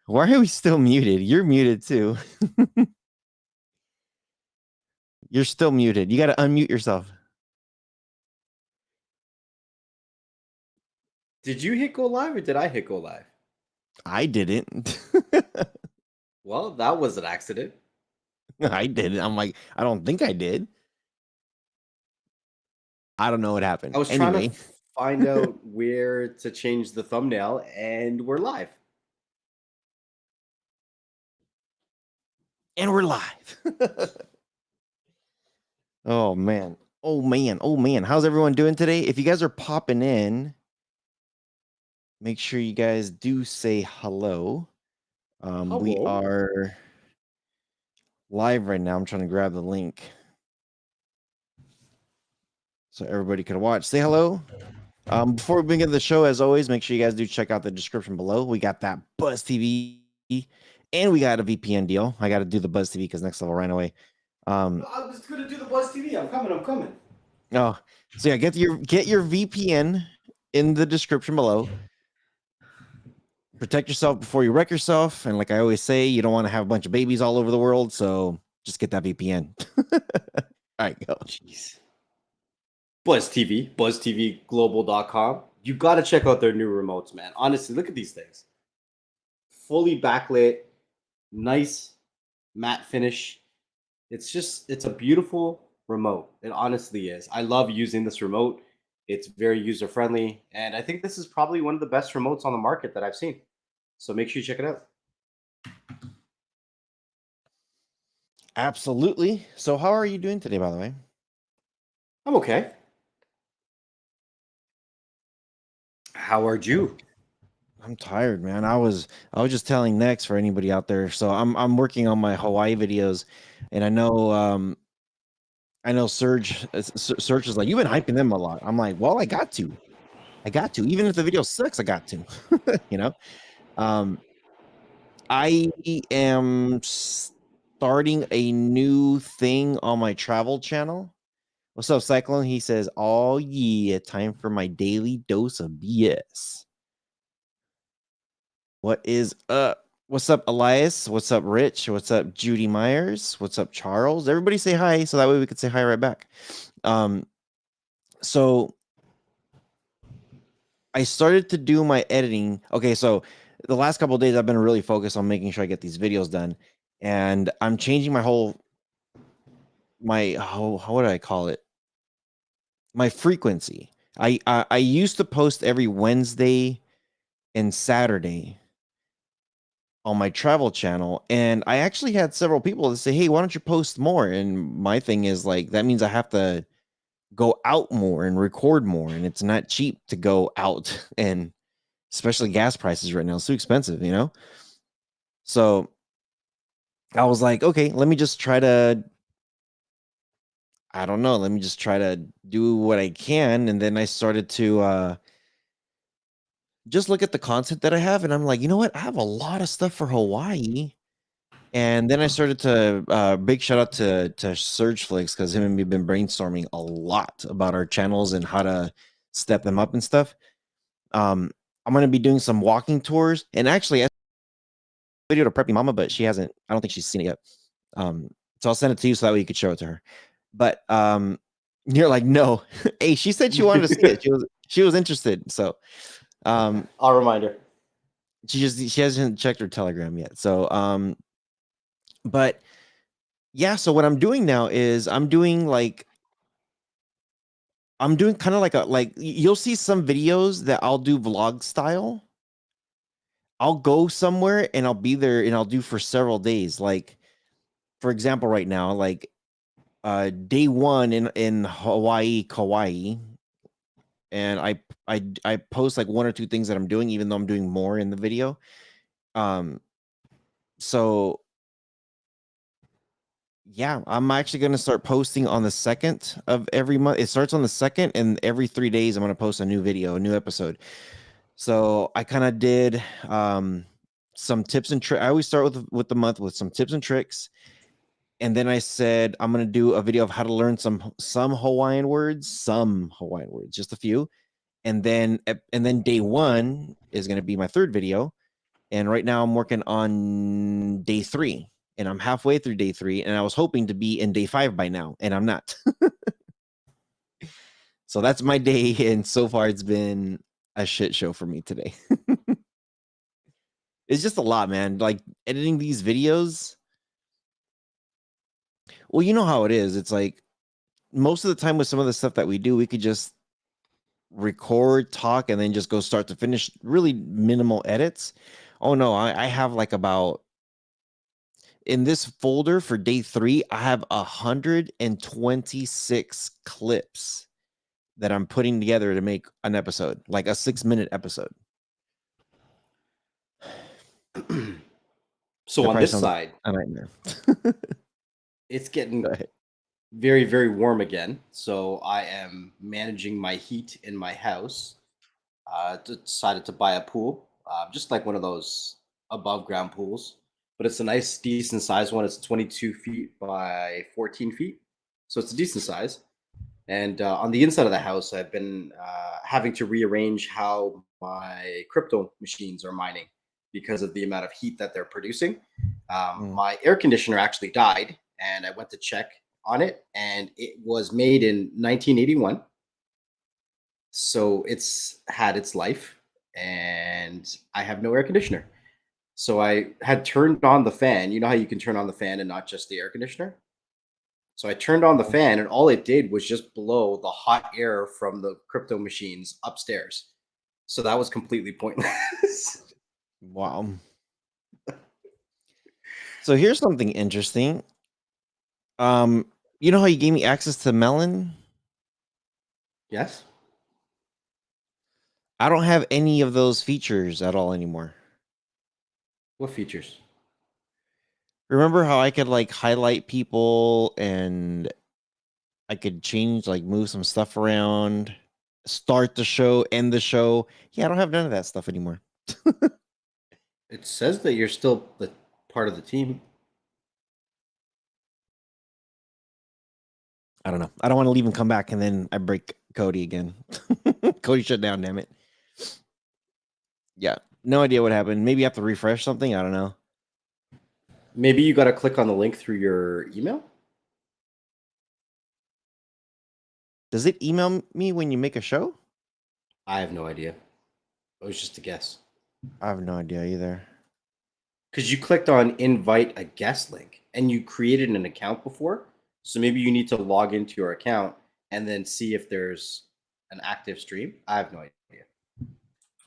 Why are we still muted? You're muted too. You're still muted. You got to unmute yourself. Did you hit go live or did I hit go live? I didn't. Well, that was an accident. I didn't. I'm like, I don't think I did. I don't know what happened. I was trying to Anyway, find out where to change the thumbnail, and we're live. and we're live. Oh man. Oh man. Oh man. How's everyone doing today? If you guys are popping in, make sure you guys do say hello. We Hello. are live right now. I'm trying to grab the link so everybody could watch. Say hello. Before we begin the show, as always, make sure you guys do check out the description below. We got that Buzz TV, and we got a VPN deal. I got to do the Buzz TV because next level ran away. I was gonna do the Buzz TV. I'm coming. Oh, so yeah, get your VPN in the description below. Protect yourself before you wreck yourself. And like I always say, you don't want to have a bunch of babies all over the world, so just get that VPN. All right, go. Jeez. Buzz TV, buzztvglobal.com. You got to check out their new remotes, man. Honestly, look at these things. Fully backlit, nice matte finish. It's a beautiful remote. It honestly is. I love using this remote. It's very user friendly, and I think this is probably one of the best remotes on the market that I've seen. So make sure you check it out. Absolutely. So how are you doing today, by the way? I'm okay. How are you? I'm tired, man. I was just telling Next for anybody out there. So I'm working on my Hawaii videos, and I know Serge is like, you've been hyping them a lot. I'm like, well, I got to. Even if the video sucks, I got to. You know? I am starting a new thing on my travel channel. What's up, Cyclone? He says, oh yeah, time for my daily dose of BS. What is up? What's up, Elias? What's up, Rich? What's up, Judy Myers? What's up, Charles? Everybody say hi, so that way we could say hi right back. So I started to do my editing. Okay, so the last couple of days I've been really focused on making sure I get these videos done, and I'm changing my whole how would I call it? My frequency. I used to post every Wednesday and Saturday on my travel channel, and I actually had several people that say, hey, why don't you post more? And my thing is like, that means I have to go out more and record more, and it's not cheap to go out, and especially gas prices right now, it's too expensive, you know? So I was like, okay, let me just try to, I don't know, let me just try to do what I can. And then I started to just look at the content that I have, and I'm like, you know what? I have a lot of stuff for Hawaii. And then I started to big shout out to Surge Flicks, because him and me have been brainstorming a lot about our channels and how to step them up and stuff. I'm gonna be doing some walking tours, and actually I video to Preppy Mama, but she hasn't, I don't think she's seen it yet. So I'll send it to you so that way you could show it to her. But you're like, no. Hey, she said she wanted to see it. She was interested. So I'll remind her. she hasn't checked her Telegram yet. So but yeah, so what I'm doing now is I'm doing kind of like you'll see some videos that I'll do vlog style. I'll go somewhere and I'll be there and I'll do for several days. Like, for example, right now, like day one in Hawaii, Kauai, and I post like one or two things that I'm doing, even though I'm doing more in the video. So yeah, I'm actually going to start posting on the 2nd of every month. It starts on the 2nd, and every 3 days I'm going to post a new video, a new episode. So I kind of did some tips and tricks. I always start with the month with some tips and tricks. And then I said, I'm going to do a video of how to learn some Hawaiian words, just a few. And then day one is going to be my third video. And right now I'm working on day 3, and I'm halfway through day 3, and I was hoping to be in day 5 by now, and I'm not. So that's my day, and so far it's been a shit show for me today. It's just a lot, man. Like editing these videos. Well, you know how it is. It's like most of the time with some of the stuff that we do, we could just record, talk, and then just go start to finish. Really minimal edits. Oh no, I have like about in this folder for day 3, I have 126 clips that I'm putting together to make an episode, like a 6-minute episode. So That on probably this sounds like side, a nightmare. it's Go getting ahead. very, very warm again. So I am managing my heat in my house. Decided to buy a pool, just like one of those above ground pools, but it's a nice, decent size one. It's 22 feet by 14 feet. So it's a decent size. And on the inside of the house, I've been having to rearrange how my crypto machines are mining because of the amount of heat that they're producing. Mm. My air conditioner actually died, and I went to check on it, and it was made in 1981. So it's had its life, and I have no air conditioner. So I had turned on the fan. You know how you can turn on the fan and not just the air conditioner? So I turned on the fan, and all it did was just blow the hot air from the crypto machines upstairs. So that was completely pointless. Wow. So here's something interesting. Um, you know how you gave me access to Melon? Yes. I don't have any of those features at all anymore. What features? Remember how I could like highlight people and I could change, like move some stuff around, start the show, end the show? Yeah, I don't have none of that stuff anymore. It says that you're still the part of the team. I don't know. I don't want to leave and come back and then I break Cody again. Cody shut down, damn it. Yeah. No idea what happened. Maybe I have to refresh something. I don't know. Maybe you got to click on the link through your email. Does it email me when you make a show? I have no idea. It was just a guess. I have no idea either. Because you clicked on invite a guest link and you created an account before. So maybe you need to log into your account and then see if there's an active stream. I have no idea.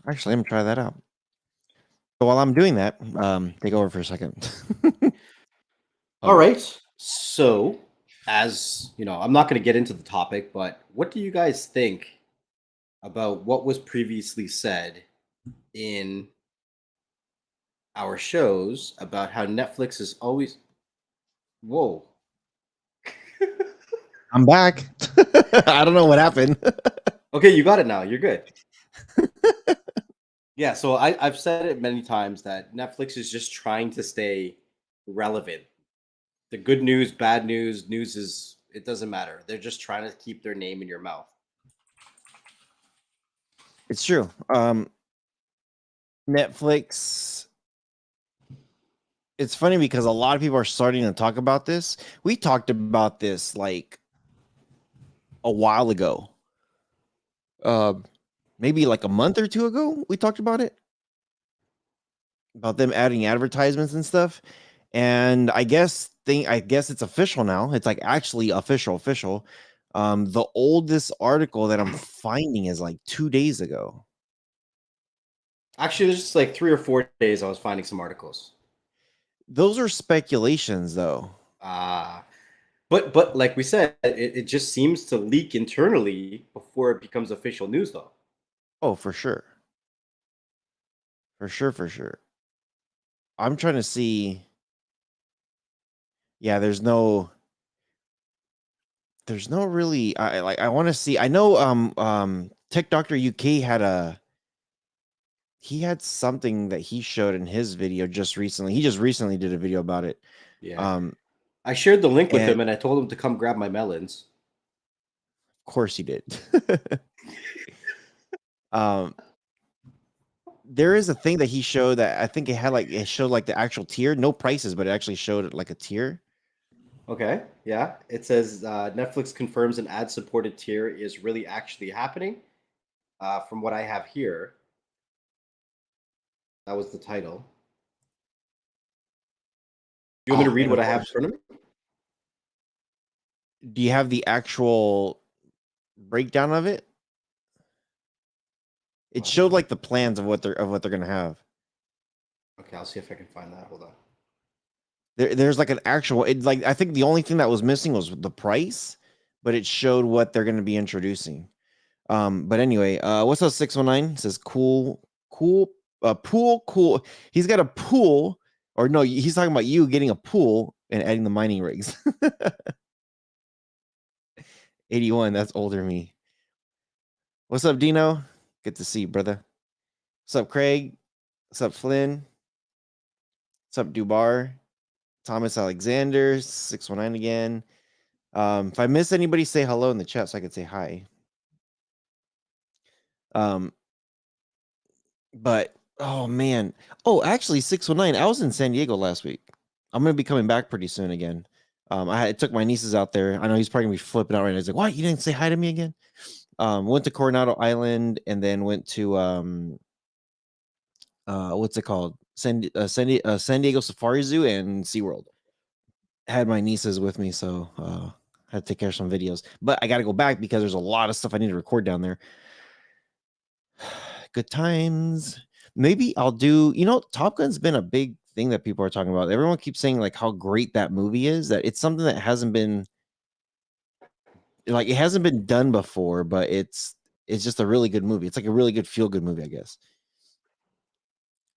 Actually, let me try that out. So while I'm doing that, take over for a second. All Okay. right. So, as you know, I'm not going to get into the topic, but what do you guys think about what was previously said in our shows about how Netflix is always. Whoa. I'm back. I don't know what happened. Okay, you got it now. You're good. Yeah, so I've said it many times that Netflix is just trying to stay relevant. The good news, bad news, news is it doesn't matter. They're just trying to keep their name in your mouth. It's true. Netflix. It's funny because a lot of people are starting to talk about this. We talked about this like a while ago. Uh, maybe like a month or two ago. We talked about them adding advertisements and stuff. And I guess it's official now. It's like actually official. The oldest article that I'm finding is like 2 days ago. Actually, there's just like 3 or 4 days I was finding some articles. Those are speculations though. Uh but like we said, it just seems to leak internally before it becomes official news though. Oh, for sure. For sure. I'm trying to see. Yeah, there's no really I want to see. I know Tech Doctor UK he had something that he showed in his video just recently. He just recently did a video about it. Yeah. Um I shared the link with and him and I told him to come grab my melons. of course he did. um there is a thing that he showed that I think it showed like the actual tier, no prices, but it actually showed like a tier. Okay, yeah. It says Netflix confirms an ad-supported tier is really actually happening. From what I have here, that was the title. Do you want me Oh, to read and what of I have in course, front of me? do you have the actual breakdown of it? It What? showed like the plans of what they're gonna have. Okay, I'll see if I can find that. Hold on. There's like an actual. It like I think the only thing that was missing was the price, but it showed what they're gonna be introducing. But anyway, what's up 619? Says cool. He's got a pool, or no, he's talking about you getting a pool and adding the mining rigs. 81, that's older me. What's up, Dino? Good to see you, brother. What's up, Craig? What's up, Flynn? What's up, Dubar? Thomas Alexander, 619 again. If I miss anybody, say hello in the chat so I could say hi. Um, but oh man. Oh, actually, 619. I was in San Diego last week. I'm gonna be coming back pretty soon again. I took my nieces out there. I know he's probably gonna be flipping out right now. He's like, "What? You didn't say hi to me again?" Went to Coronado Island and then went to what's it called? San Diego Safari Zoo and SeaWorld. Had my nieces with me, so had to take care of some videos. But I got to go back because there's a lot of stuff I need to record down there. Good times. Maybe I'll do. Top Gun's been a big thing that people are talking about. Everyone keeps saying like how great that movie is. That it's something that hasn't been like it hasn't been done before, but it's just a really good movie. It's like a really good feel good movie, I guess.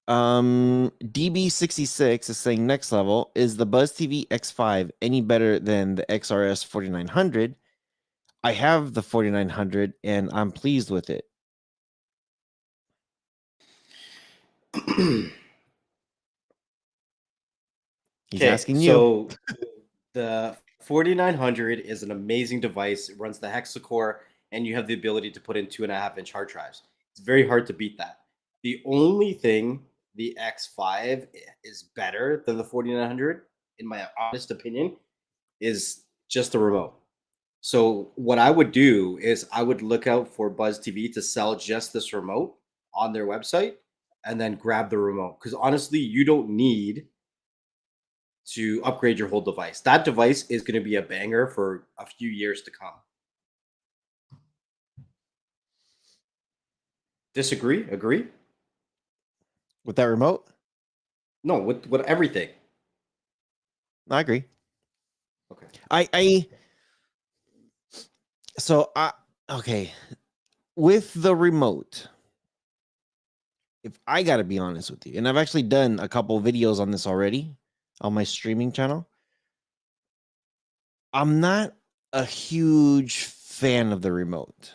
DB66 is saying next level, is the Buzz TV X5 any better than the XRS 4900? I have the 4900 and I'm pleased with it. He's Okay, asking you. so the 4900 is an amazing device. It runs the hexa-core, and you have the ability to put in 2.5-inch hard drives. It's very hard to beat that. The only thing the X5 is better than the 4900, in my honest opinion, is just the remote. So what I would do is I would look out for Buzz TV to sell just this remote on their website and then grab the remote. Because honestly, you don't need to upgrade your whole device. That device is going to be a banger for a few years to come. Disagree? Agree? With that remote? No, with everything. I agree. Okay. I so I okay. With the remote, if I gotta be honest with you, and I've actually done a couple videos on this already on my streaming channel. I'm not a huge fan of the remote.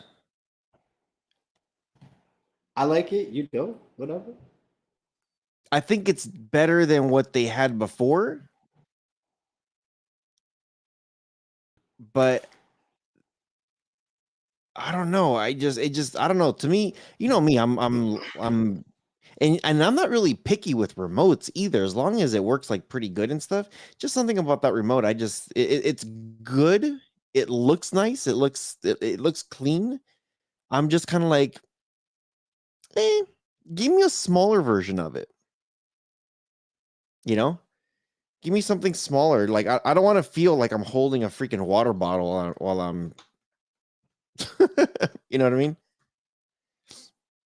I like it. You don't. Whatever. I think it's better than what they had before, but I don't know. I don't know. To me, me, and I'm not really picky with remotes either, as long as it works like pretty good and stuff. Just something about that remote, it's good. It looks nice. It looks clean. I'm just kind of like, eh, give me a smaller version of it. You know, give me something smaller. Like I don't want to feel like I'm holding a freaking water bottle while I'm, you know what I mean?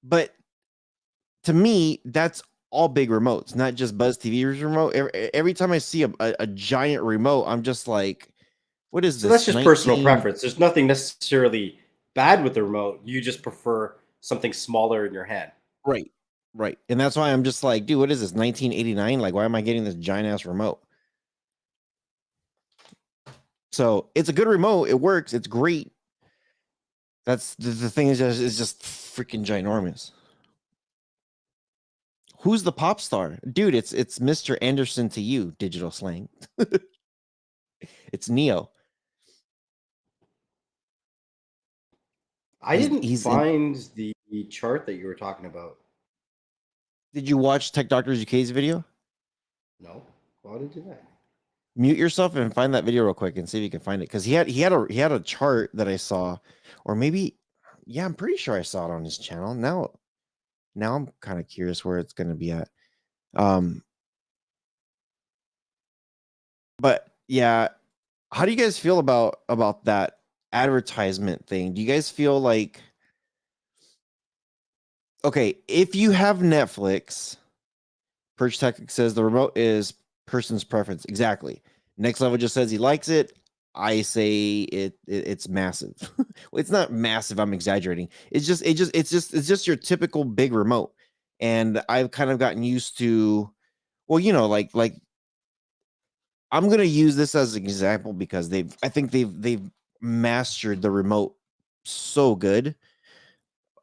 But to me, that's all big remotes, not just Buzz TV's remote. Every time I see a giant remote, I'm just like, what is So that's this? just personal 19? preference. There's nothing necessarily bad with the remote. You just prefer something smaller in your hand. Right. Right. And that's why I'm just like, dude, what is this? 1989? Like, why am I getting this giant ass remote? So it's a good remote. It works. It's great. That's the thing is just freaking ginormous. Who's the pop star? Dude, it's Mr. Anderson to you, digital slang. It's Neo. I didn't He's in find the chart that you were talking about. Did you watch Tech Doctors UK's video? No, why would I do that? Mute yourself and find that video real quick and see if you can find it, because he had a chart that I saw, or maybe, yeah, I'm pretty sure I saw it on his channel. Now I'm kind of curious where it's going to be at. Um, but yeah, how do you guys feel about that advertisement thing? Do you guys feel like, okay, if you have Netflix, Perch Tactic says the remote is person's preference. Exactly. Next Level just says he likes it. I say it's massive. Well, it's not massive. I'm exaggerating. It's just your typical big remote. And I've kind of gotten used to, well, like I'm gonna use this as an example because I think they've mastered the remote so good.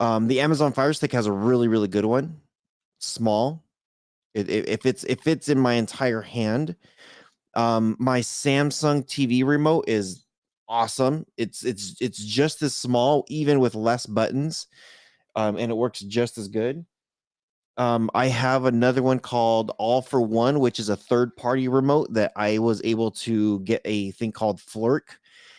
The Amazon Fire Stick has a really, really good one. Small. It fits in my entire hand. My Samsung TV remote is awesome. It's just as small, even with less buttons, and it works just as good. I have another one called All for One, which is a third party remote that I was able to get a thing called Flirk.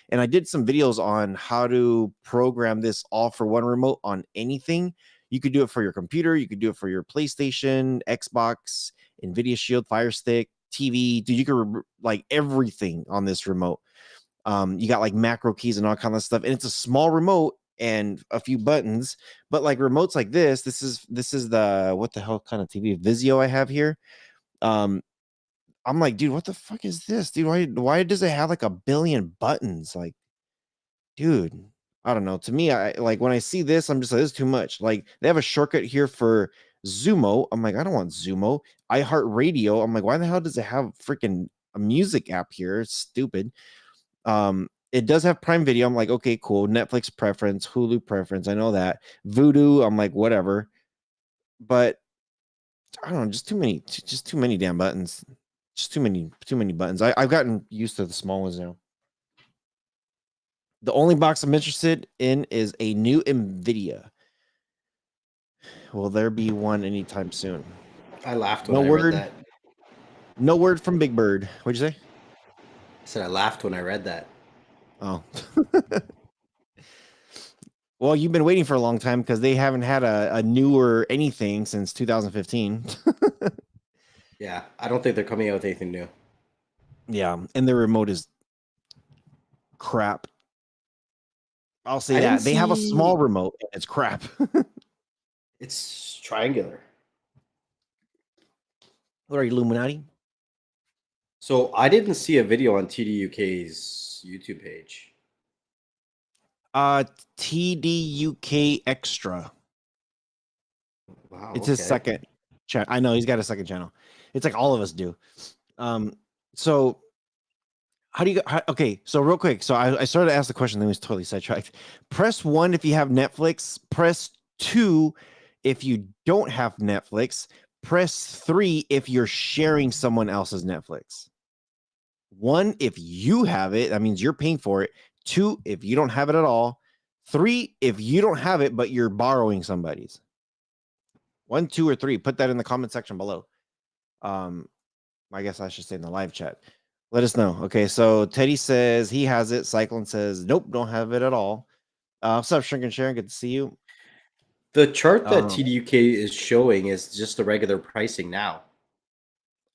And I did some videos on how to program this All for One remote on anything. You could do it for your computer, you could do it for your PlayStation, Xbox, Nvidia Shield, Fire Stick, TV. Dude, you could like everything on this remote. You got like macro keys and all kind of stuff, and it's a small remote and a few buttons. But like remotes like this is the, what the hell kind of TV Vizio I have here. um I'm like, dude, what the fuck is this, dude? Why does it have like a billion buttons? Like, dude, I don't know. To me, I like when I see this, I'm just like, this is too much. Like, they have a shortcut here for Zumo. I'm like, I don't want Zumo. iHeartRadio. I'm like, why the hell does it have freaking a music app here? It's stupid. It does have Prime Video. I'm like, okay, cool. Netflix preference, Hulu preference. I know that. Voodoo. I'm like, whatever. But I don't know, just too many damn buttons. Just too many buttons. I've gotten used to the small ones now. The only box I'm interested in is a new Nvidia. Will there be one anytime soon? I laughed when No I read word. that. No word from Big Bird. What'd you say? I said I laughed when I read that. Oh. Well, you've been waiting for a long time because they haven't had a newer anything since 2015. Yeah, I don't think they're coming out with anything new. Yeah, and their remote is crap. I'll say I didn't that. They have a small see. remote and it's crap. It's triangular. What are you, Illuminati? So I didn't see a video on TDUK's YouTube page. Uh TDUK Extra. Wow. It's his Okay. second channel. I know he's got a second channel. It's like all of us do. Um, so how do you okay, so real quick. So I started to ask the question, then we was totally sidetracked. Press 1 if you have Netflix, press 2 if you don't have Netflix, press 3 if you're sharing someone else's Netflix. 1 if you have it, that means you're paying for it. 2 if you don't have it at all. 3 if you don't have it, but you're borrowing somebody's. 1, 2, or 3. Put that in the comment section below. I guess I should say in the live chat. Let us know. Okay, so Teddy says he has it. Cyclone says nope, don't have it at all. What's up, Shrink and Sharon? Good to see you. The chart that Um, TDUK is showing is just the regular pricing now.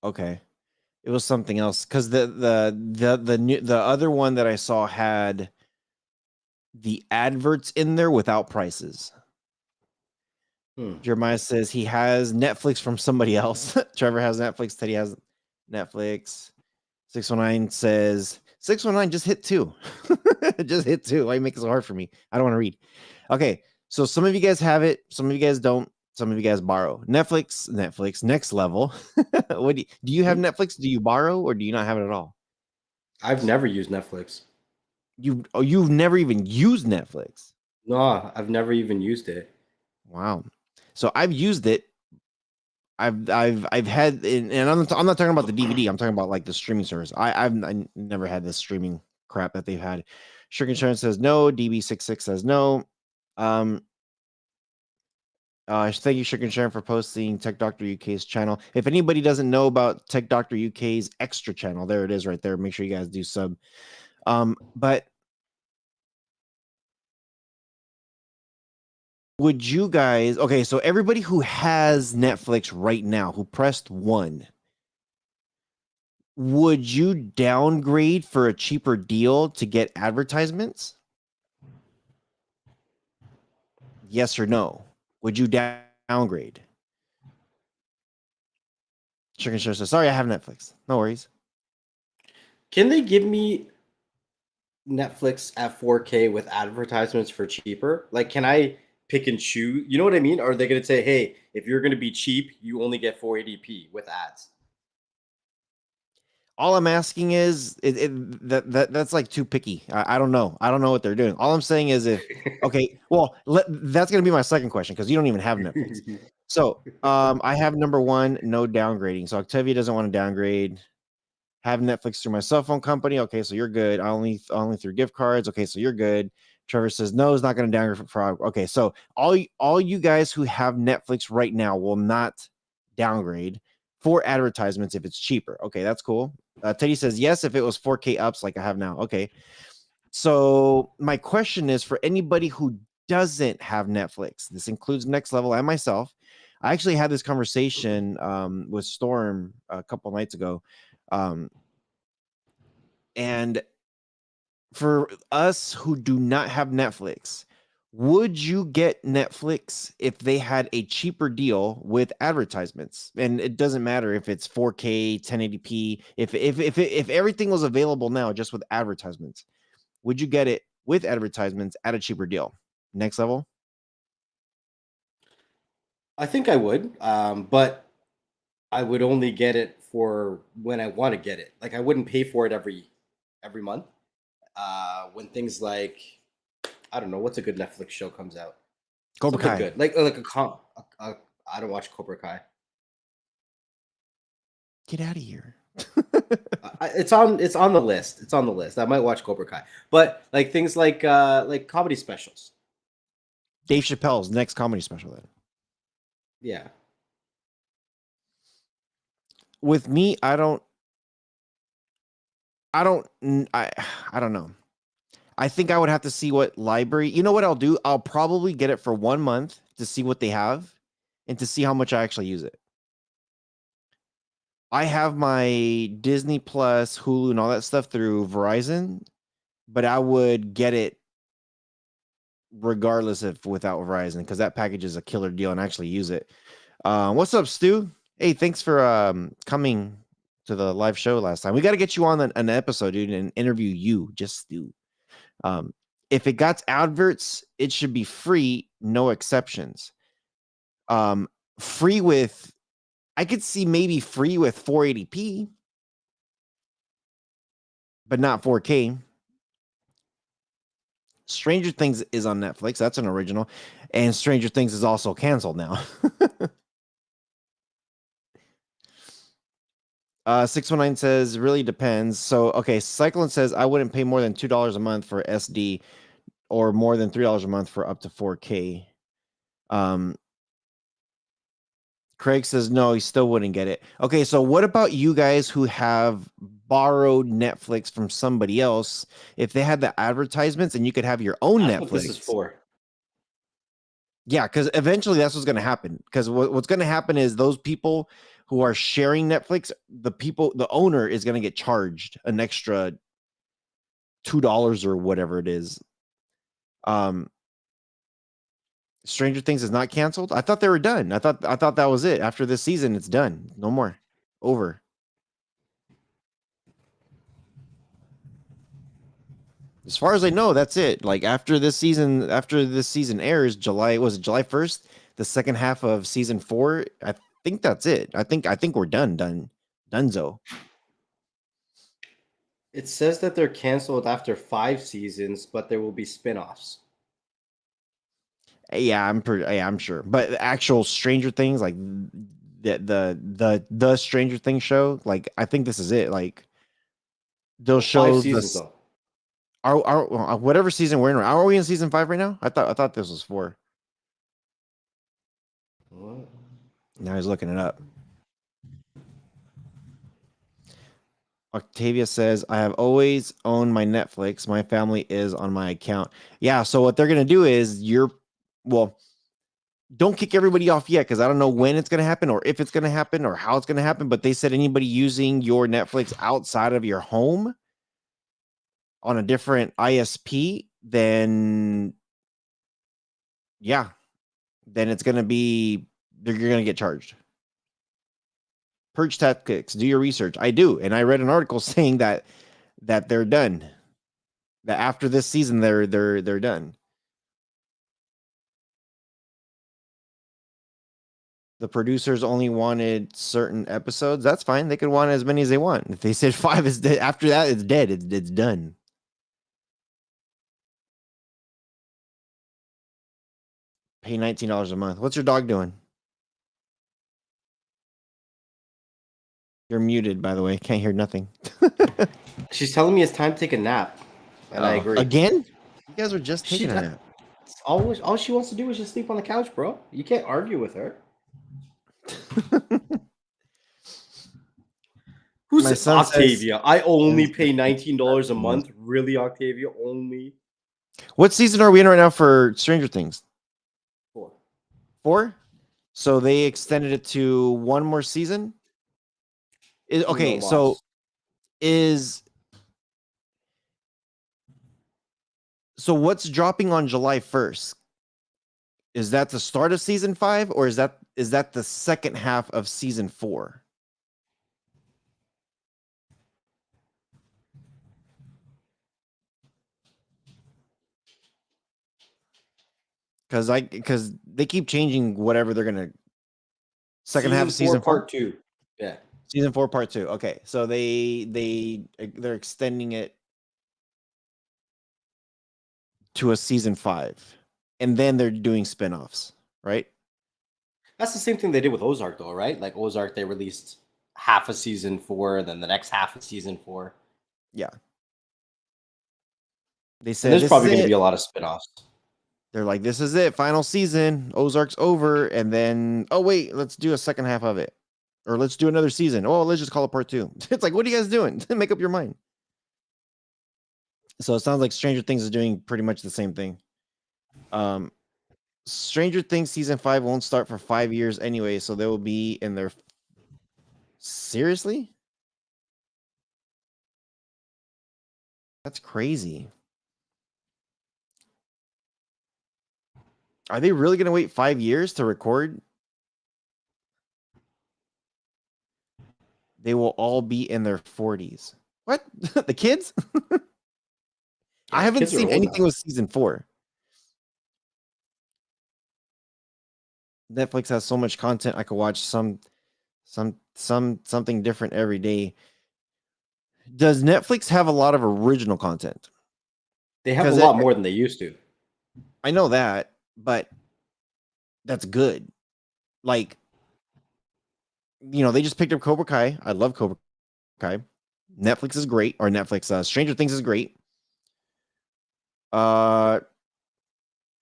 okay, it was something else because the other one that I saw had the adverts in there without prices. Hmm. Jeremiah says he has Netflix from somebody else. Trevor has Netflix. Teddy has Netflix. 619 says 619 just hit 2. Just hit 2. Why you make it so hard for me? I don't want to read. Okay, so some of you guys have it, some of you guys don't, some of you guys borrow. Netflix, next level. What do you have Hmm. Netflix? Do you borrow or do you not have it at all? I've never used Netflix. You've never even used Netflix. No, I've never even used it. Wow. So I've used it. I've had, and I'm not talking about the DVD. I'm talking about like the streaming service. I never had this streaming crap that they've had. Sugar Insurance says no. DB66 says no. Um, Thank you, Sugar and Sharon, for posting Tech Doctor UK's channel. If anybody doesn't know about Tech Doctor UK's extra channel, there it is right there. Make sure you guys do sub. But would you guys, okay, so everybody who has Netflix right now, who pressed one, would you downgrade for a cheaper deal to get advertisements? Yes or no? Would you downgrade? Chicken Share says, sorry, I have Netflix. No worries. Can they give me Netflix at 4K with advertisements for cheaper? Like, can I pick and choose? You know what I mean? Or are they going to say, hey, if you're going to be cheap, you only get 480p with ads? All I'm asking is that's like too picky. I don't know. I don't know what they're doing. All I'm saying is if okay, well, that's gonna be my second question because you don't even have Netflix. So I have number one, no downgrading. So Octavia doesn't want to downgrade. Have Netflix through my cell phone company. Okay, so you're good. Only through gift cards. Okay, so you're good. Trevor says no, it's not going to downgrade for. Okay, so all you guys who have Netflix right now will not downgrade for advertisements if it's cheaper. Okay, that's cool. Teddy says yes if it was 4K ups like I have now. Okay, so my question is for anybody who doesn't have Netflix. This includes Next Level and myself. I actually had this conversation with Storm a couple nights ago. And for us who do not have Netflix, would you get Netflix if they had a cheaper deal with advertisements? And it doesn't matter if it's 4K, 1080p. If everything was available now just with advertisements, would you get it with advertisements at a cheaper deal? Next Level. I think I would, but I would only get it for when I want to get it. Like I wouldn't pay for it every month. When things like I don't know what's a good Netflix show comes out, Cobra something Kai. good like I don't watch Cobra Kai. Get out of here. It's on the list. It's on the list. I might watch Cobra Kai, but like things like comedy specials. Dave Chappelle's next comedy special then. Yeah, With me, I I don't know. I think I would have to see what library. You know what I'll do? I'll probably get it for 1 month to see what they have and to see how much I actually use it. I have my Disney Plus, Hulu, and all that stuff through Verizon, but I would get it regardless if without Verizon because that package is a killer deal and actually use it. What's up, Stu? Hey, thanks for coming to the live show last time. We got to get you on an episode, dude, and interview you, just Stu. Um, if it got adverts, it should be free, no exceptions. Um, free with, I could see maybe free with 480p, but not 4K. Stranger Things is on Netflix. That's an original. And Stranger Things is also canceled now. 619 says, really depends. So, okay, Cyclone says, I wouldn't pay more than $2 a month for SD or more than $3 a month for up to 4K. Craig says no, he still wouldn't get it. Okay, so what about you guys who have borrowed Netflix from somebody else? If they had the advertisements and you could have your own that's what this is Netflix. for. Yeah, because eventually that's what's going to happen. Because what's going to happen is those people who are sharing Netflix, the owner is going to get charged an extra $2 or whatever it is. Stranger Things is not canceled. I thought they were done. I thought that was it. After this season, it's done. No more. Over. As far as I know, that's it. Like after this season airs, July 1st, the second half of season 4. I think that's it. I think we're donezo. It says that they're canceled after 5 seasons, but there will be spin-offs. Yeah, I'm sure. But actual Stranger Things, like the Stranger Things show, like I think this is it. Like they'll Well, five show seasons this though. our whatever season we're in. Are we in season 5 right now? I thought this was 4. What? Now he's looking it up. Octavia says, I have always owned my Netflix. My family is on my account. Yeah. So what they're going to do is well, don't kick everybody off yet because I don't know when it's going to happen or if it's going to happen or how it's going to happen. But they said anybody using your Netflix outside of your home on a different ISP, then yeah, then it's going to be, you're going to get charged. Purge tactics, do your research. I do. And I read an article saying that they're done. That after this season, they're done. The producers only wanted certain episodes. That's fine. They could want as many as they want. If they said 5 is dead, after that, it's dead. It's done. Pay $19 a month. What's your dog doing? You're muted, by the way. Can't hear nothing. She's telling me it's time to take a nap, and I agree. Again? You guys were just She taking a nap. all she wants to do is just sleep on the couch, bro. You can't argue with her. Who's My son Octavia? I only says, pay $19 a month. Really, Octavia? Only what season are we in right now for Stranger Things? 4. 4? So they extended it to one more season? Okay, No so loss. so what's dropping on July 1st? Is that the start of season 5 or is that the second half of season 4? Because they keep changing whatever they're gonna second half of season 4, part 2. Yeah. season 4 part 2. Okay, so they're extending it to a season 5, and then they're doing spinoffs, right? That's the same thing they did with Ozark, though, right? Like Ozark, they released half a season 4, then the next half of season 4. Yeah. They And said there's this is probably going to it. be a lot of spin-offs. They're like, this is it, final season. Ozark's over, and then oh wait, let's do a second half of it, or let's do another season. Oh, let's just call it part 2. It's like, what are you guys doing? Make up your mind. So it sounds like Stranger Things is doing pretty much the same thing. Stranger Things season 5 won't start for 5 years anyway, so they will be in their. Seriously? That's crazy. Are they really going to wait 5 years to record? They will all be in their 40s. What? The kids? Yeah, I the haven't kids are seen old anything now. with season 4. Netflix has so much content. I could watch something different every day. Does Netflix have a lot of original content? They have a Because lot more than they used to. I know that, but that's good. Like, they just picked up Cobra Kai. I love Cobra Kai. Netflix is great, or Netflix. Stranger Things is great.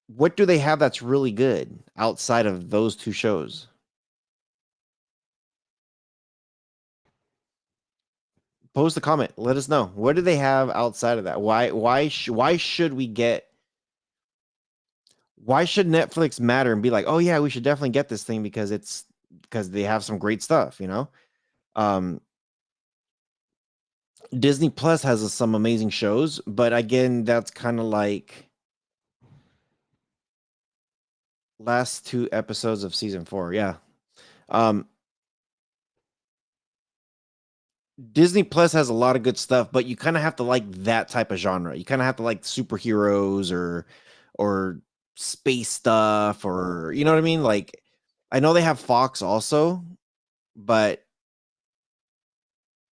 What do they have that's really good outside of those 2 shows? Post a comment. Let us know. What do they have outside of that? Why should we get? Why should Netflix matter and be like, oh yeah, we should definitely get this thing because they have some great stuff, Um, Disney Plus has some amazing shows, but again, that's kind of like last 2 episodes of season 4. Yeah. Disney Plus has a lot of good stuff, but you kind of have to like that type of genre. You kind of have to like superheroes or space stuff, or you know what I mean? Like, I know they have Fox also, but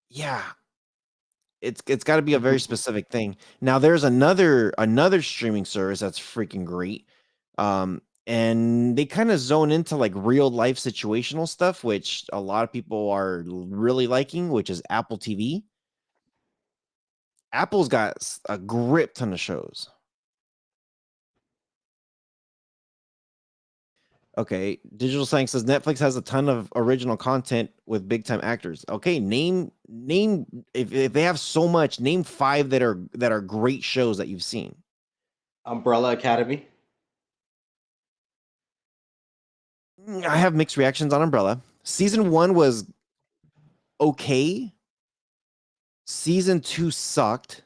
yeah, it's got to be a very specific thing. Now there's another streaming service that's freaking great. And they kind of zone into like real life situational stuff, which a lot of people are really liking, which is Apple TV. Apple's got a grip ton of shows. Okay, Digital Science says Netflix has a ton of original content with big time actors. Okay, name if they have so much, name 5 that are great shows that you've seen. Umbrella Academy. I have mixed reactions on Umbrella. Season 1 was okay. Season 2 sucked.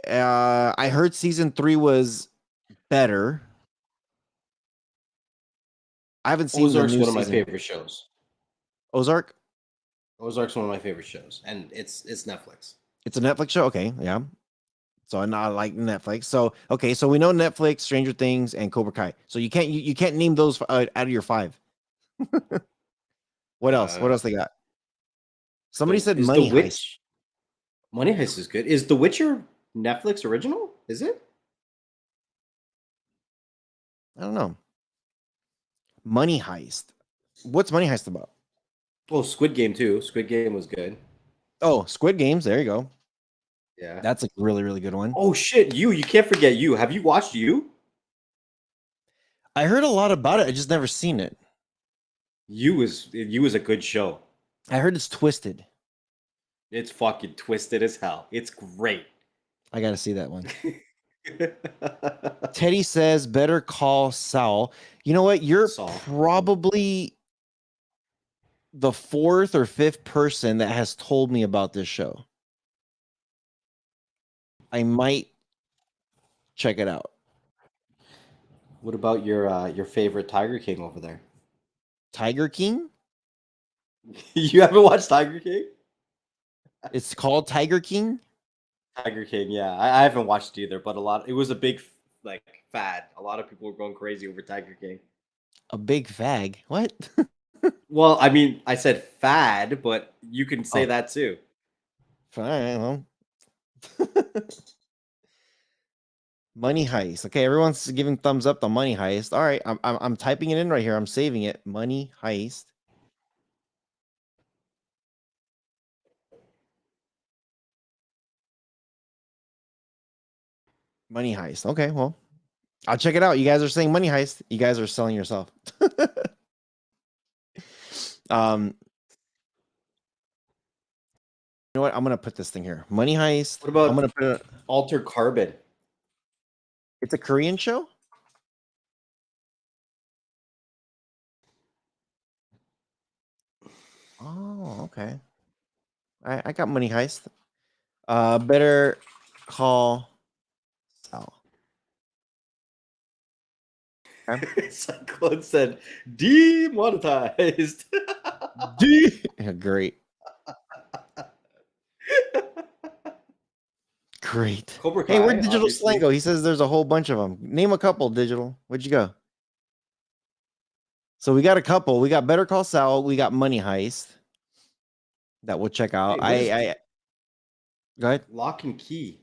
I heard season 3 was better. I haven't seen the Ozark's new one of my season. favorite shows. Ozark? Ozark's one of my favorite shows, and it's Netflix. It's a Netflix show. Okay, yeah. So I'm not like Netflix. So okay, so we know Netflix, Stranger Things, and Cobra Kai. So you can't name those out of your 5. What else? What Uh, else they got? Somebody the said is the Money Heist. Witch. Money Heist is good. Is The Witcher Netflix original? Is it? I don't know. Money Heist. What's Money Heist about? Oh, Squid Game too. Squid Game was good. Oh, Squid Games. There you go. Yeah. That's a really really good one. Oh shit, you can't forget you. Have you watched you? I heard a lot about it. I just never seen it. You is a good show. I heard it's twisted. It's fucking twisted as hell. It's great. I got to see that one. Teddy says Better Call Saul. You know what? You're Saul. probably the 4th or 5th person that has told me about this show. I might check it out. What about your favorite Tiger King over there? Tiger King? You haven't watched Tiger King? It's called Tiger King? Tiger King, yeah. I haven't watched it either, but it was a big like fad. A lot of people were going crazy over Tiger King. A big fag. What? Well, I mean, I said fad, but you can say Oh, that too. fine. Well. Money Heist. Okay, everyone's giving thumbs up the Money Heist. All right, I'm typing it in right here. I'm saving it. Money Heist. Money Heist. Okay, well, I'll check it out. You guys are saying Money Heist. You guys are selling yourself. um, you know what? I'm gonna put this thing here. Money Heist. What I'm about gonna put it. Altered Carbon? It's a Korean show. Oh, okay. I got Money Heist. Better Call Saul. Okay. Cyclone said demonetized. Great. Great. Cobra Hey, where'd Kai, Digital Slang obviously. go? He says there's a whole bunch of them. Name a couple, Digital. Where'd you go? So we got a couple. We got Better Call Saul. We got Money Heist that we'll check out. Wait, what is I go ahead. Lock and Key?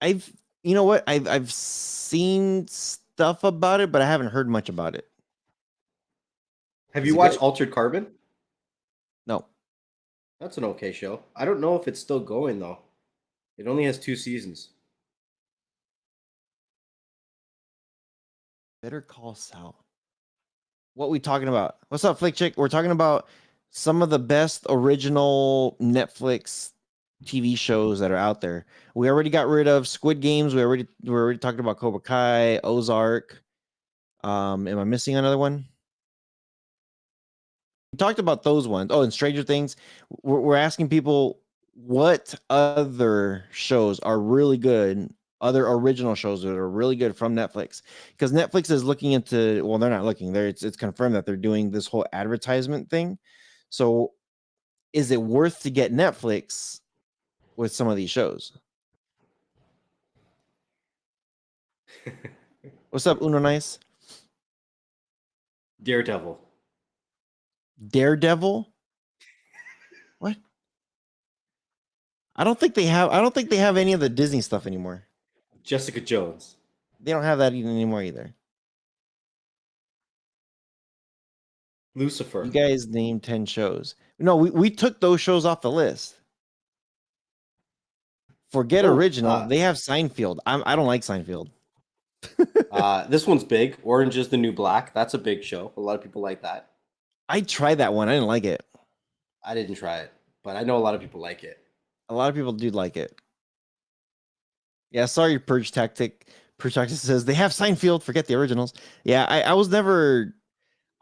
I've you know what? I've seen stuff about it, but I haven't heard much about it. Have Is you it watched good? Altered Carbon? No. That's an okay show. I don't know if it's still going though. It only has 2 seasons. Better Call Saul. What we talking about? What's up, Flick Chick? We're talking about some of the best original Netflix TV shows that are out there. We already got rid of Squid Games. We're already talking about Cobra Kai, Ozark. Am I missing another one? We talked about those ones. Oh, and Stranger Things. We're asking people what other shows are really good, other original shows that are really good from Netflix. Because Netflix is looking into, well, they're not looking. It's confirmed that they're doing this whole advertisement thing. So is it worth to get Netflix with some of these shows? What's up, Uno Nice? Daredevil. Daredevil? What? I don't think they have any of the Disney stuff anymore. Jessica Jones. They don't have that anymore either. You Lucifer. guys named 10 shows. No, we took those shows off the list. Forget Oh, original. They have Seinfeld. I don't like Seinfeld. this one's big. Orange is the New Black. That's a big show. A lot of people like that. I tried that one. I didn't like it. I didn't try it, but I know a lot of people like it. A lot of people do like it. Yeah, sorry, Purge Tactic. Purge Tactic says they have Seinfeld. Forget the originals. Yeah, I was never.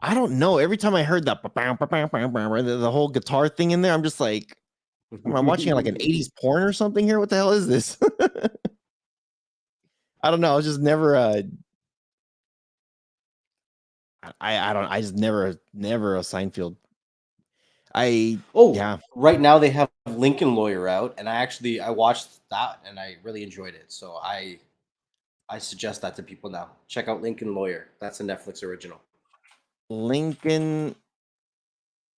I don't know. Every time I heard that the whole guitar thing in there, I'm just like, am I watching like an 80s porn or something here? What the hell is this? I don't know. I was just never I don't I just never a Seinfeld. Oh, Yeah, right now they have Lincoln Lawyer out, and I watched that and I really enjoyed it. So I suggest that to people now. Check out Lincoln Lawyer. That's a Netflix original. Lincoln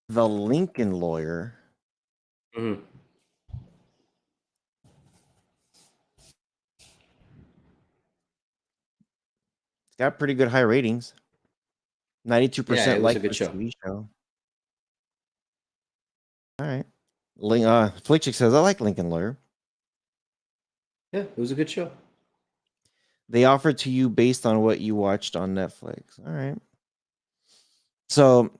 the Lincoln Lawyer. Mhm. It's got pretty good high ratings. Yeah, 92% it was a like good this show. TV show. All right. Flickchick says I like Lincoln Lawyer. Yeah, it was a good show. They offer to you based on what you watched on Netflix. All right. So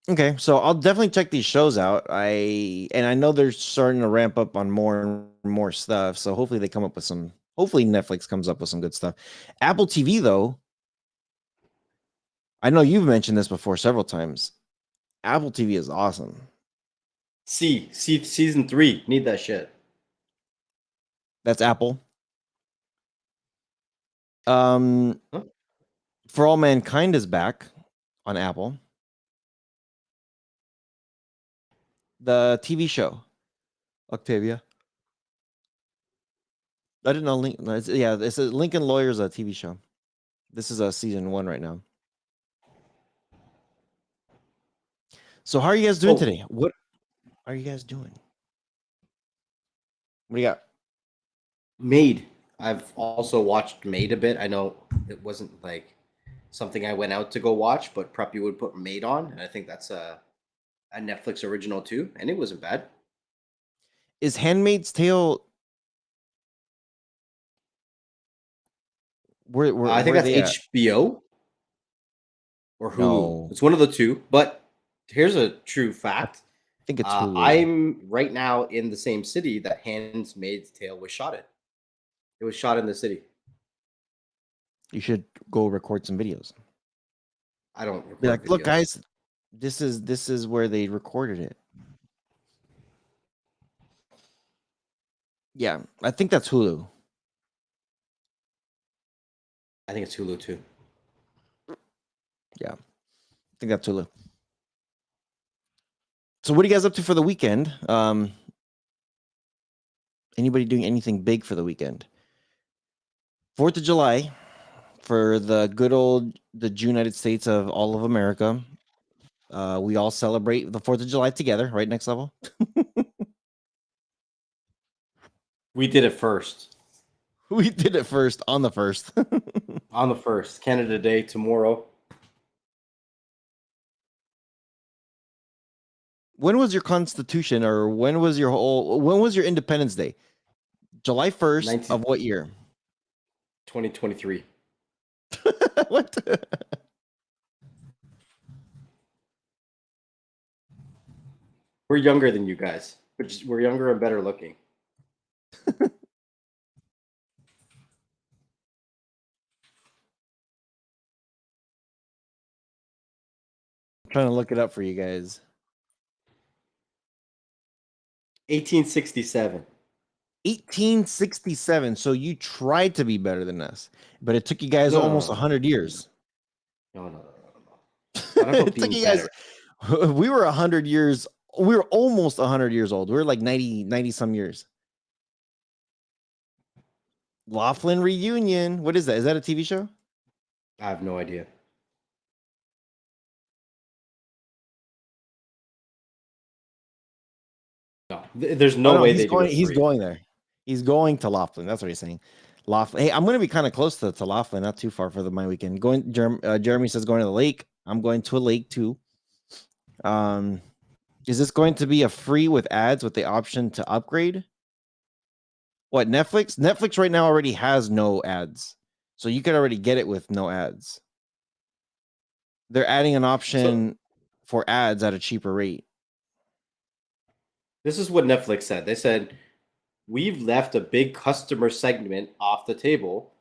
okay, so I'll definitely check these shows out. I know they're starting to ramp up on more and more stuff. So hopefully they come up with some. Hopefully Netflix comes up with some good stuff. Apple TV though, I know you've mentioned this before several times. Apple TV is awesome. See season 3. Need that shit. That's Apple. Um, Huh? For All Mankind is back on Apple. The TV show, Octavia. I didn't know. Yeah, it's a Lincoln Lawyer's a TV show. This is a season 1 right now. So how are you guys doing Oh, today? What are you guys doing? What do you got? Made. I've also watched Made a bit. I know it wasn't like something I went out to go watch, but Preppy would put Made on, and I think that's a Netflix original too, and it wasn't bad. Is Handmaid's Tale I think where are that's they at? HBO or Hulu. No, It's one of the two. But here's a true I fact: think it's Hulu. I'm right now in the same city that Handmaid's Tale was shot in. It was shot in the city. You should go record some videos. I don't Be record like, look, videos. guys, this is where they recorded it. Yeah, I think that's Hulu. I think it's Hulu too. Yeah, I think that's Hulu. So what are you guys up to for the weekend? Anybody doing anything big for the weekend? 4th of July for the United States of all of America. We all celebrate the 4th of July together, right? Next level. We did it first We did it first on the first. on the first. Canada Day tomorrow. When was your Constitution, or when was your Independence Day? July 1st 19, of what year? 2023. What? We're younger than you guys, but we're younger and better looking. Trying to look it up for you guys. 1867. 1867. So you tried to be better than us, but it took you guys No, no, almost no, no, 100 years. no, no, no, no, no. It's not about It took being you guys. better. We were 100 years. We were almost 100 years old. We were like 90 some years. Laughlin Reunion. What is that? Is that a TV show? I have no idea. No, there's Oh no no, way they do it He's free. going there. He's going to Laughlin. That's what he's saying. Laughlin. Hey, I'm going to be kind of close to Laughlin, not too far for my weekend. Jeremy says going to the lake. I'm going to a lake too. Um, Is this going to be a free with ads with the option to upgrade? What, Netflix? Netflix right now already has no ads. So you could already get it with no ads. They're adding an So option for ads at a cheaper rate. this is what Netflix said. They said, we've left a big customer segment off the table,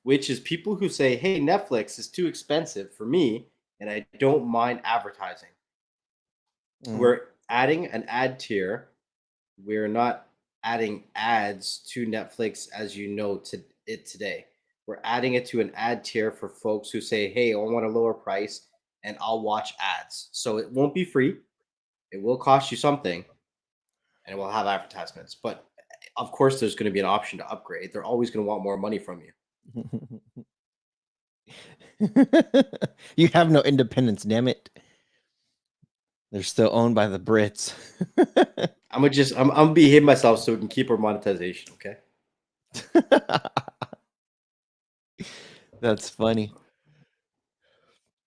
which is people who say, hey, Netflix is too expensive for me and I don't mind advertising. We're adding an ad tier. We're not adding ads to Netflix as you know to it today. We're adding it to an ad tier for folks who say, hey, I want a lower price and I'll watch ads. So it won't be free. It will cost you something and it will have advertisements. But of course, there's going to be an option to upgrade. They're always going to want more money from you. You have no independence, damn it. They're still owned by the Brits. I'm gonna behave myself so we can keep our monetization, okay? That's funny.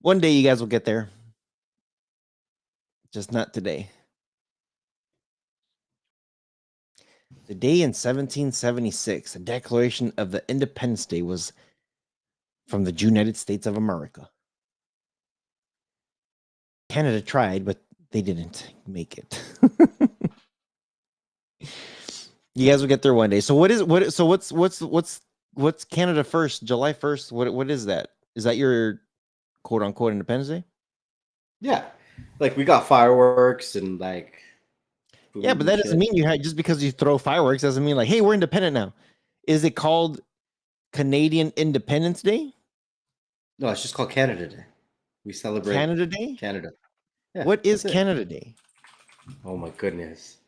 One day you guys will get there. Just not today. The day in 1776, the Declaration of the Independence Day was from the United States of America. Canada tried, but they didn't make it. You guys will get there one day. So what's Canada First, July 1st? What is that? Is that your quote unquote Independence Day? Yeah. Like we got fireworks and like Yeah, but that doesn't mean you had just because you throw fireworks doesn't mean like, hey, we're independent now. Is it called Canadian Independence Day? No, it's just called Canada Day. We celebrate Canada Day? Canada. Yeah, What is that's it. Canada Day? Oh my goodness.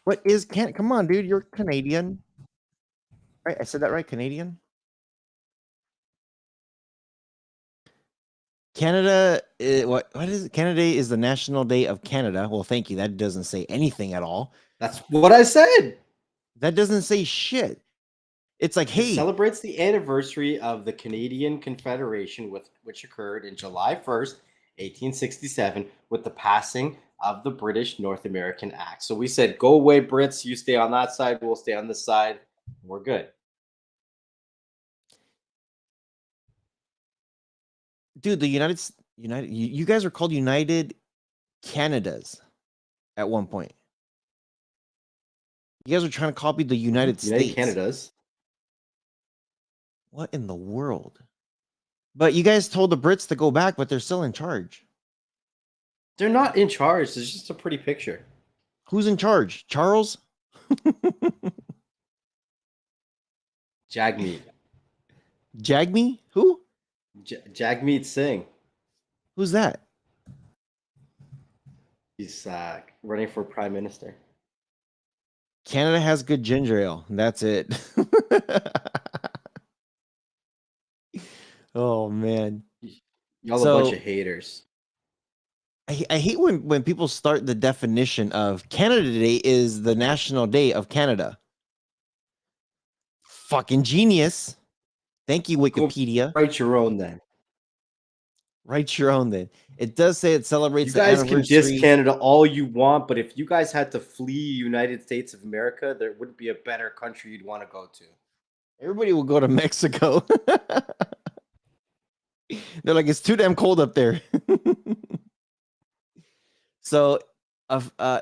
What is Come on, dude, you're Canadian. Right? I said that right, Canadian. Canada, what is it? Canada Day is the National Day of Canada. Well, thank you. That doesn't say anything at all. That's what I said. That doesn't say shit. It's like, It hey, celebrates the anniversary of the Canadian Confederation, which occurred in July 1st, 1867, with the passing of the British North American Act. So we said, go away, Brits. You stay on that side. We'll stay on this side. We're good. dude, the United, you guys are called United Canadas at one point. You guys are trying to copy the United United States. Canadas. What in the world? But you guys told the Brits to go back, but they're still in charge. They're not in charge. It's just a pretty picture. Who's in charge? Charles? Jagmeet. Jagme? Who? Jagmeet Singh. Who's that? He's running for prime minister. Canada has good ginger ale. That's it. Oh man. Y'all a bunch of haters. I hate when people start the definition of Canada Day is the National Day of Canada. Fucking genius. Thank you, Wikipedia. Go write your own then. Write your own then. It does say it celebrates you guys the can anniversary. diss Canada all you want, but if you guys had to flee United States of America, there wouldn't be a better country you'd want to go to. Everybody will go to Mexico. They're like, it's too damn cold up there. So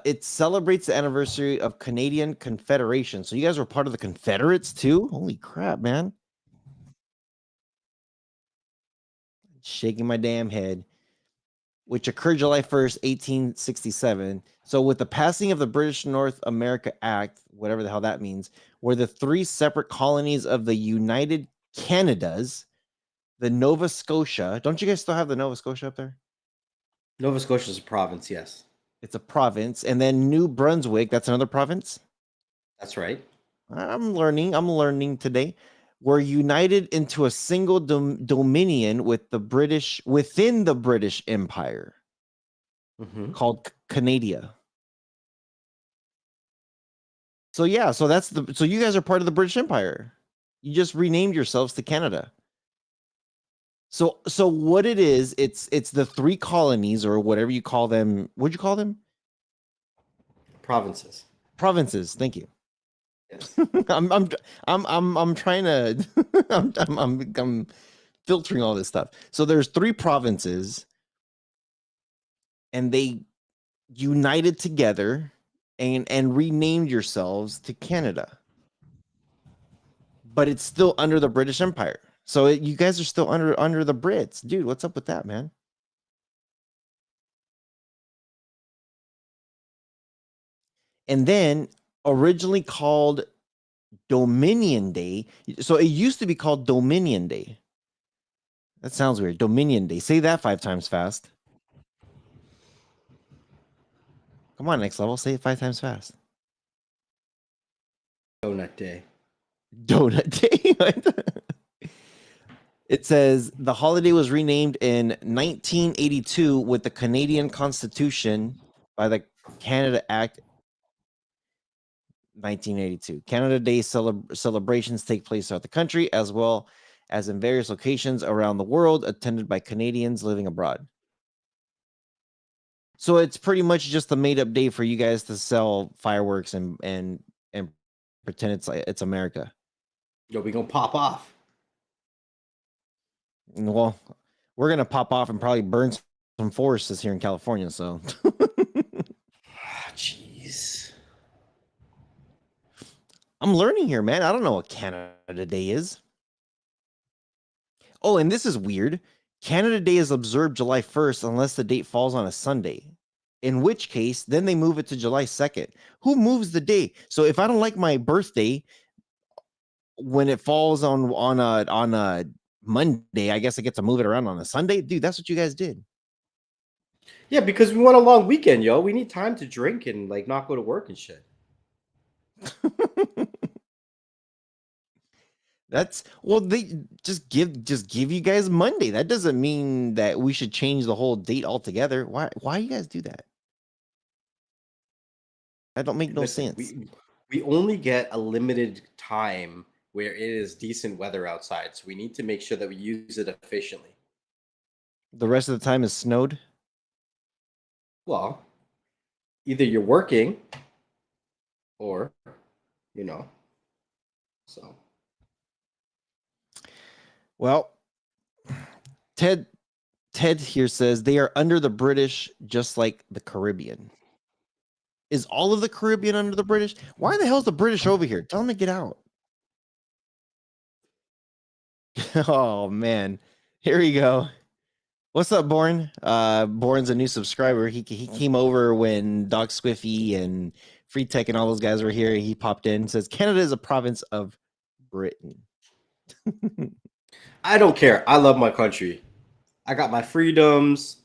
it celebrates the anniversary of Canadian Confederation. So you guys were part of the Confederates too? Holy crap, man. Shaking my damn head. Which occurred July 1st, 1867. So with the passing of the British North America Act, whatever the hell that means, were the three separate colonies of the United Canadas, the Nova Scotia. Don't you guys still have the Nova Scotia up there? Nova Scotia is a province, yes. It's a province. And then New Brunswick, that's another province? That's right. I'm learning today. Were united into a single dominion with the British within the British Empire called Canada. So yeah, so you guys are part of the British Empire. You just renamed yourselves to Canada. So what it is, it's the three colonies or whatever you call them. What'd you call them? Provinces. Provinces. Thank you. Yes. I'm trying to I'm filtering all this stuff. So there's 3 provinces, and they united together and renamed yourselves to Canada. But it's still under the British Empire. So you guys are still under the Brits. Dude, what's up with that, man? And then originally called Dominion Day. So it used to be called Dominion Day. That sounds weird. Dominion Day. Say that 5 times fast. Come on, next level. Say it 5 times fast. Donut Day. Donut Day. It says the holiday was renamed in 1982 with the Canadian Constitution by the Canada Act 1982. Canada Day celebrations take place throughout the country as well as in various locations around the world attended by Canadians living abroad. So it's pretty much just a made up day for you guys to sell fireworks and pretend it's America. Yo, we gonna pop off. Well, we're gonna pop off and probably burn some forests here in California. So, Jeez. I'm learning here, man. I don't know what Canada Day is. Oh, and this is weird. Canada Day is observed July 1st unless the date falls on a Sunday. In which case, then they move it to July 2nd. Who moves the day? So if I don't like my birthday when it falls on a Monday, I guess I get to move it around on a Sunday. Dude, that's what you guys did. Yeah, because we want a long weekend, yo. We need time to drink and like not go to work and shit. That's well, they just give you guys Monday. That doesn't mean that we should change the whole date altogether. Why you guys do that? That don't make no Listen, sense. we only get a limited time where it is decent weather outside, so we need to make sure that we use it efficiently. The rest of the time is snowed. Well, either you're working or, you know, so. Well, Ted here says they are under the British just like the Caribbean. Is all of the Caribbean under the British? Why the hell is the British over here? Tell them to get out. Oh man. Here we go. What's up, Born? Born's a new subscriber. He came over when Doc Squiffy and Free Tech and all those guys were here. He popped in and says Canada is a province of Britain. I don't care. I love my country. I got my freedoms.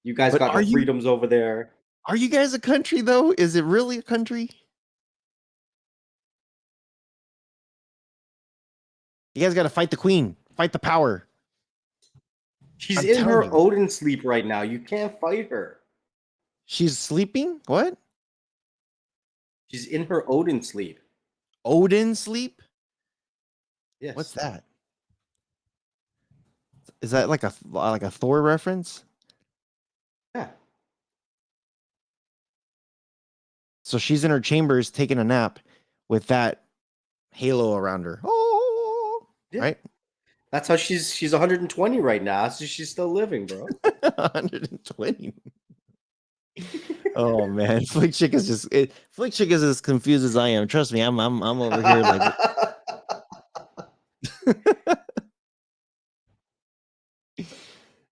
You guys But got no freedoms over there. Are you guys a country though? Is it really a country? You guys got to fight the queen, fight the power. She's I'm in her telling you. Odin sleep right now. You can't fight her. She's sleeping? What? She's in her Odin sleep. Odin sleep? Yes. What's that? Is that like a Thor reference? Yeah. So she's in her chambers taking a nap with that halo around her. Oh, Yeah. right? That's how she's 120 right now. So she's still living, bro. 120. Oh man, Flick Chick is as confused as I am. Trust me, I'm over here like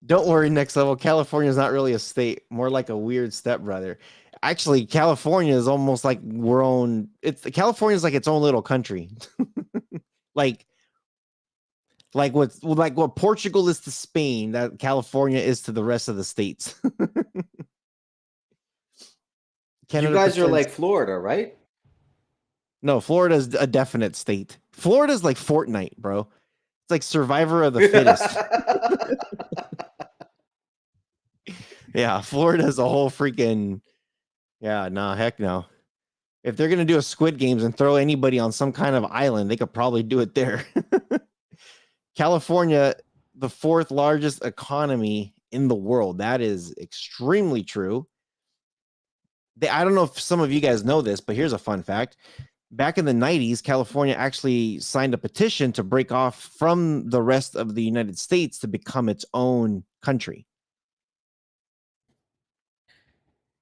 don't worry, next level. California is not really a state, more like a weird stepbrother. Actually, California is almost like California is like its own little country. like what Portugal is to Spain, that California is to the rest of the states. You guys are like Florida, right? No, Florida is a definite state. Florida is like Fortnite, bro. It's like Survivor of the Fittest. Yeah, Florida is a whole freaking. Yeah, no, heck no. If they're gonna do a Squid Games and throw anybody on some kind of island, they could probably do it there. California, the 4th largest economy in the world. That is extremely true. I don't know if some of you guys know this, but here's a fun fact. Back in the 90s, California actually signed a petition to break off from the rest of the United States to become its own country.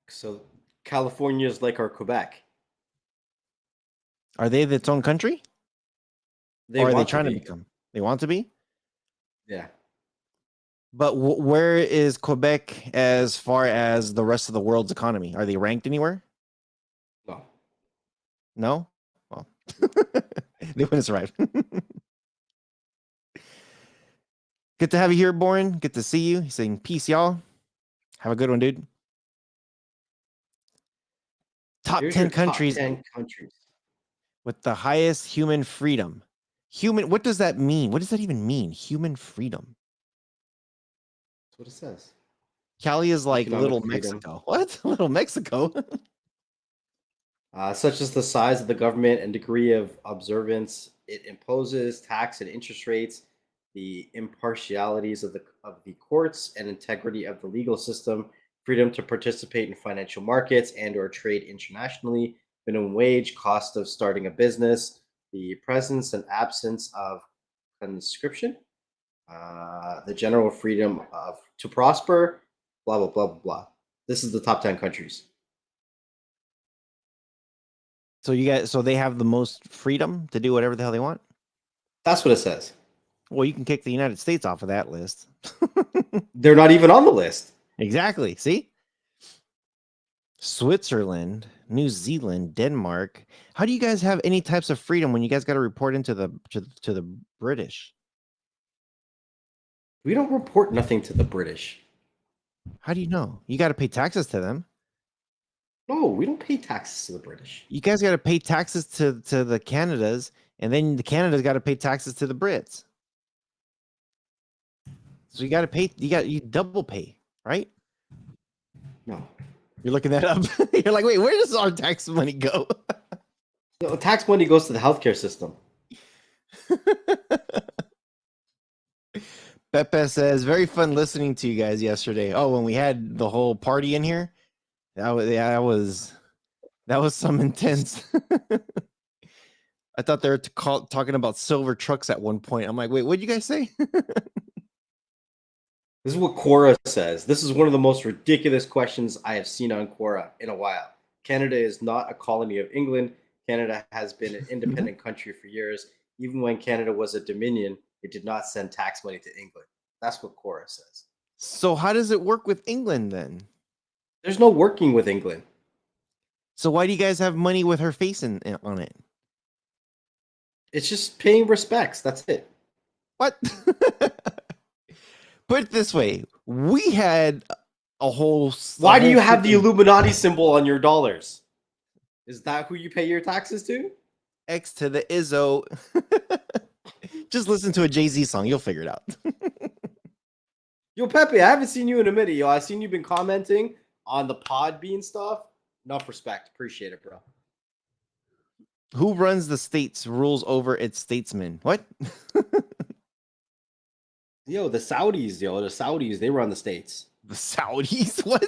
So California is like our Quebec. Are they its own country? They Or are they want to trying to be. become? They want to be? Yeah. But where is Quebec as far as the rest of the world's economy? Are they ranked anywhere? No. No? Well, they wouldn't survive. Good to have you here, Boren. Good to see you. He's saying peace, y'all. Have a good one, dude. Top Here's 10 your top countries 10 countries. with the highest human freedom. What does that mean? What does that even mean? Human freedom. That's what it says. Cali is like Economic little freedom. Mexico. What? Little Mexico? Such as the size of the government and degree of observance it imposes, tax and interest rates, the impartialities of the courts and integrity of the legal system, freedom to participate in financial markets and or trade internationally, minimum wage, cost of starting a business, the presence and absence of conscription, the general freedom of to prosper, blah blah blah blah blah. This is the top 10 countries. So they have the most freedom to do whatever the hell they want? That's what it says. Well, you can kick the United States off of that list. They're not even on the list. Exactly. See? Switzerland, New Zealand, Denmark. How do you guys have any types of freedom when you guys got to report into the British? We don't report nothing to the British. How do you know? You got to pay taxes to them. No, we don't pay taxes to the British. You guys got to pay taxes to the Canadas, and then the Canada's got to pay taxes to the Brits. So you got to pay. You double pay, right? No. You're looking that up. You're like, wait, where does our tax money go? No, tax money goes to the healthcare system. Pepe says, very fun listening to you guys yesterday. Oh, when we had the whole party in here, that was some intense. I thought they were talking about silver trucks at one point. I'm like, wait, what'd you guys say? This is what Quora says. This is one of the most ridiculous questions I have seen on Quora in a while. Canada is not a colony of England. Canada has been an independent country for years. Even when Canada was a dominion, it did not send tax money to England. That's what Quora says. So how does it work with England then? There's no working with England. So why do you guys have money with her face on it? It's just paying respects. That's it. What? Put it this way, we had a whole. Why do you have the Illuminati symbol on your dollars? Is that who you pay your taxes to? X to the Izzo. Just listen to a Jay-Z song. You'll figure it out. Yo, Pepe, I haven't seen you in a minute. Yo, I seen you've been commenting on the Podbean stuff. Enough respect. Appreciate it, bro. Who runs the states rules over its statesmen? What? Yo, the Saudis, yo. The Saudis, they run the states. The Saudis? What?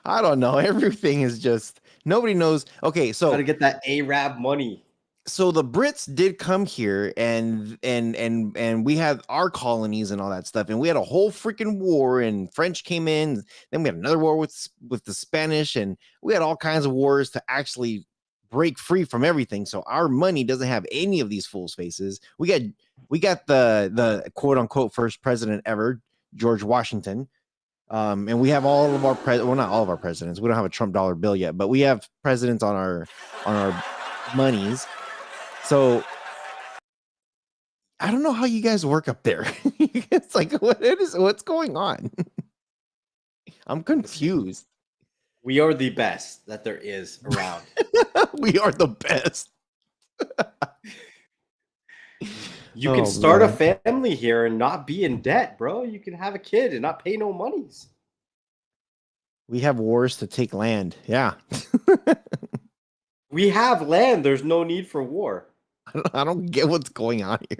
I don't know. Everything is just nobody knows. Okay, so Gotta get that Arab money. So the Brits did come here and we had our colonies and all that stuff, and we had a whole freaking war, and French came in, then we had another war with the Spanish, and we had all kinds of wars to actually break free from everything. So our money doesn't have any of these fools' faces. We got the quote unquote first president ever, George Washington. And we have all of our well, not all of our presidents. We don't have a Trump dollar bill yet, but we have presidents on our monies. So I don't know how you guys work up there. It's like what's going on? I'm confused. We are the best that there is around. We are the best. You can start a family here and not be in debt, bro. You can have a kid and not pay no monies. We have wars to take land. Yeah. We have land. There's no need for war. I don't get what's going on here.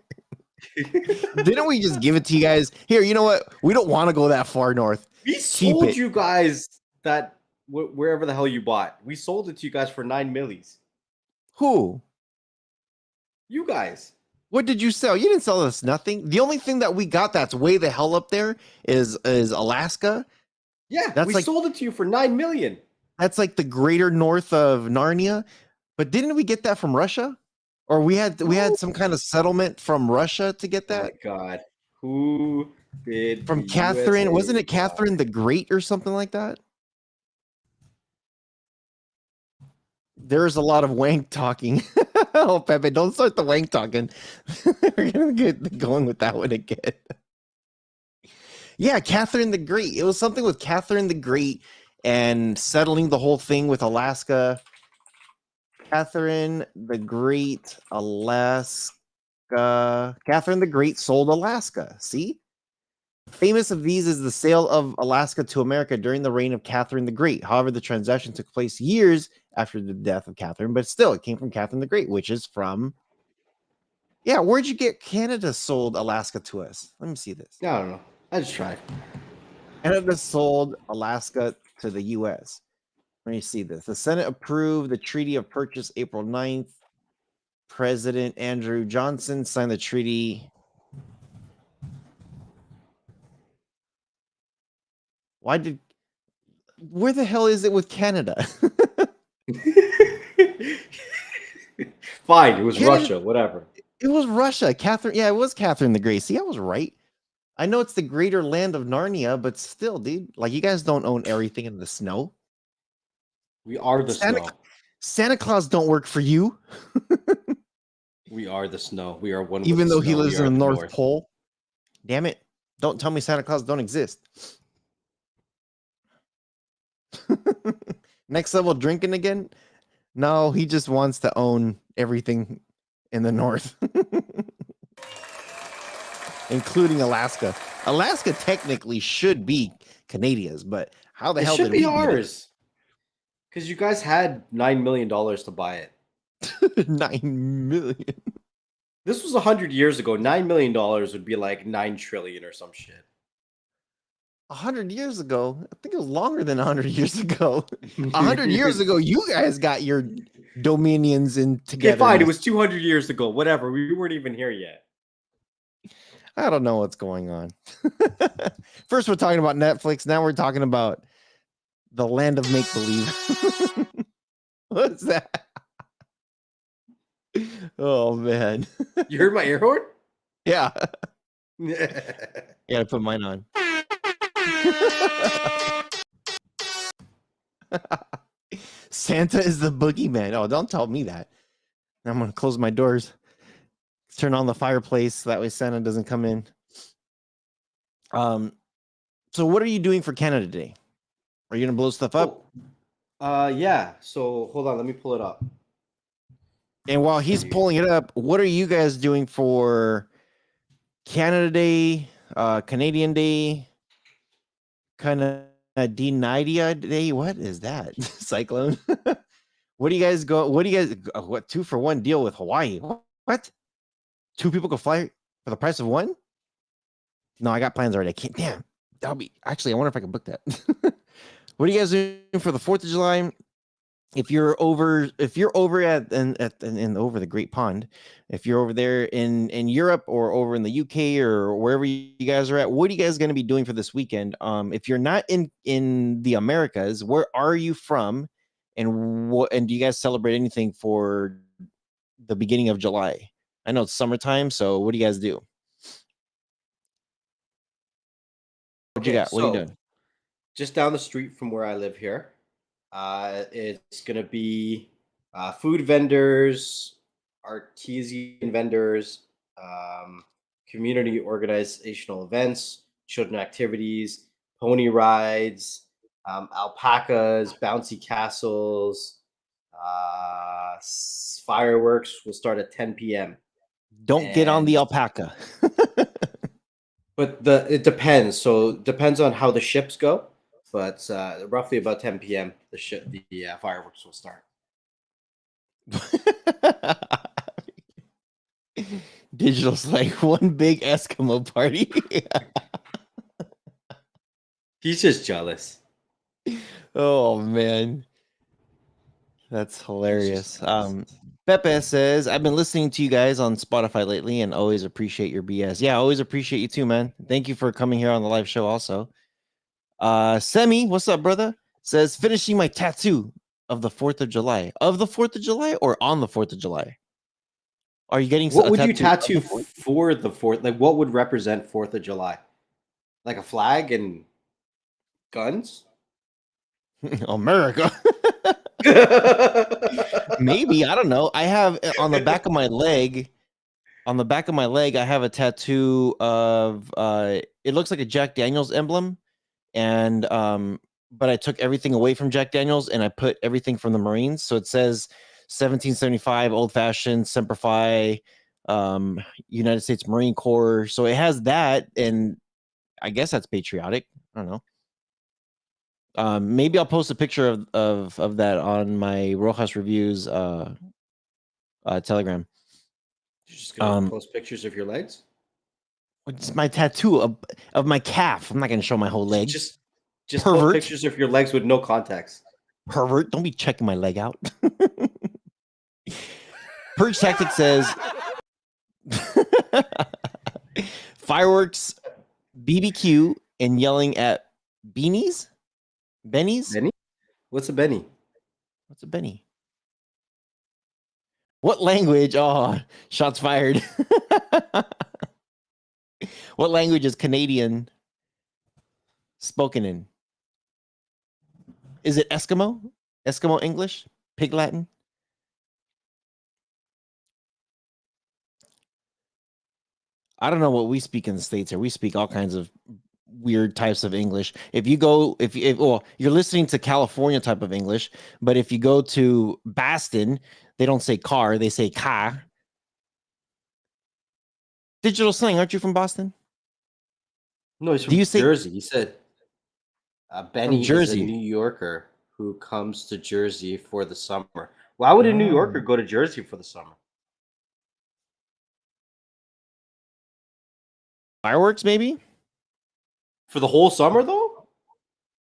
Didn't we just give it to you guys? Here, you know what? We don't want to go that far north. We sold you guys that wherever the hell you bought. We sold it to you guys for 9 millis. Who? You guys. What did you sell? You didn't sell us nothing. The only thing that we got that's way the hell up there is Alaska. Yeah, That's we like sold it to you for 9 million. that's like the greater north of Narnia. But didn't we get that from Russia? Or we had some kind of settlement from Russia to get My that? God, who did From the Catherine, wasn't USA it Catherine buy? the Great or something like that? There's a lot of wank talking. Oh, Pepe, don't start the wank talking. We're gonna get going with that one again. Yeah, Catherine the Great. It was something with Catherine the Great and settling the whole thing with Alaska. Catherine the Great, Alaska. Catherine the Great sold Alaska. See? Famous of these is the sale of Alaska to America during the reign of Catherine the Great. However, the transaction took place years after the death of Catherine, but still, it came from Catherine the Great, which is from. Yeah, where'd you get Canada sold Alaska to us? Let me see this. I don't know. I just tried. Canada sold Alaska to the U.S. Let me see this. The Senate approved the Treaty of Purchase April 9th. President Andrew Johnson signed the treaty. Where the hell is it with Canada? Fine, it was Canada, Russia, whatever. it was Russia. Catherine, yeah, it was Catherine the Great. See, I was right. I know it's the greater land of Narnia, but still, dude, like you guys don't own everything in the snow. We are the Santa, snow. Santa Claus don't work for you, We are the snow. We are one with even the though he snow. We lives in are the the North north. Pole. Damn it. Don't tell me Santa Claus don't exist. Next level drinking again? No, he just wants to own everything in the north, including Alaska. Alaska technically should be Canadia's, but how the It hell should did be we get ours. Because you guys had $9 million to buy it. it? 9 million. This was 100 years ago. $9 million would be like 9 trillion or some shit. 100 years ago. I think it was longer than 100 years ago. 100 years ago, you guys got your dominions in Okay, fine. It togetherness. was 200 years ago. Whatever. We weren't even here yet. I don't know what's going on. First, we're talking about Netflix. Now we're talking about the land of make believe. What's that? Oh man. You heard my air horn? Yeah. Yeah, I put mine on. Santa is the boogeyman. Oh, don't tell me that. I'm gonna close my doors. Turn on the fireplace so that way Santa doesn't come in. So what are you doing for Canada Day? Are you gonna blow stuff up? Yeah. So hold on. Let me pull it up. And while he's pulling it up, what are you guys doing for Canada Day, Canadian Day, kind of Denidia Day? What is that? Cyclone? What do you guys go? What do you guys? What 2-for-1 deal with Hawaii? What? Two people can fly for the price of one? No, I got plans already. I can't. Damn, that'll be. Actually, I wonder if I can book that. What are you guys doing for the 4th of July? If you're over at over the Great Pond, if you're over there in Europe or over in the UK or wherever you guys are at, what are you guys going to be doing for this weekend? If you're not in the Americas, where are you from, and do you guys celebrate anything for the beginning of July? I know it's summertime, so what do you guys do? What you Okay. got? What are you So doing? just down the street from where I live here, it's gonna be food vendors, artisan vendors, community organizational events, children activities, pony rides, alpacas, bouncy castles, fireworks will start at 10 p.m. Don't get on the and alpaca. but it depends. So it depends on how the ships go. But roughly about 10 p.m. the fireworks will start. Digital's like one big Eskimo party. He's just jealous. Oh man, that's He's just hilarious. the best. Pepe says, I've been listening to you guys on Spotify lately and always appreciate your BS. Yeah, always appreciate you too, man. Thank you for coming here on the live show also. Semi, what's up, brother? Says finishing my tattoo of the 4th of July. Of the 4th of July or on the 4th of July? Are you getting What a would you tattoo of tattoo the 4th? for the fourth? Like, what would represent Fourth of July? Like a flag and guns? America. Maybe, I don't know. I have on the back of my leg, I have a tattoo of it looks like a Jack Daniels emblem, and but I took everything away from Jack Daniels and I put everything from the Marines. So it says 1775 old fashioned Semper Fi, United States Marine Corps. So it has that, and I guess that's patriotic. I don't know. Maybe I'll post a picture of that on my Rojas Reviews Telegram. You're just gonna Um, post pictures of your legs? it's my tattoo of my calf. I'm not gonna show my whole J- leg. Just just post Pervert, pictures of your legs with no context. pervert. Don't be checking my leg out. Purge Tactic says fireworks, BBQ, and yelling at beanies. Bennies. Benny? What's a Benny? What's a Benny? What language? Oh, shots fired. What language is Canadian spoken in? Is it Eskimo? Eskimo English? Pig Latin? I don't know what we speak in the States here. We speak all kinds of weird types of English. If you go, if well, you're listening to California type of English, but if you go to Boston, they don't say car, they say car. Digital slang, aren't you from Boston? No, he's Do from you say Jersey. He said from Benny is a Jersey? New Yorker who comes to Jersey for the summer. Why would a New Yorker Oh. go to Jersey for the summer? Fireworks, maybe? For the whole summer though?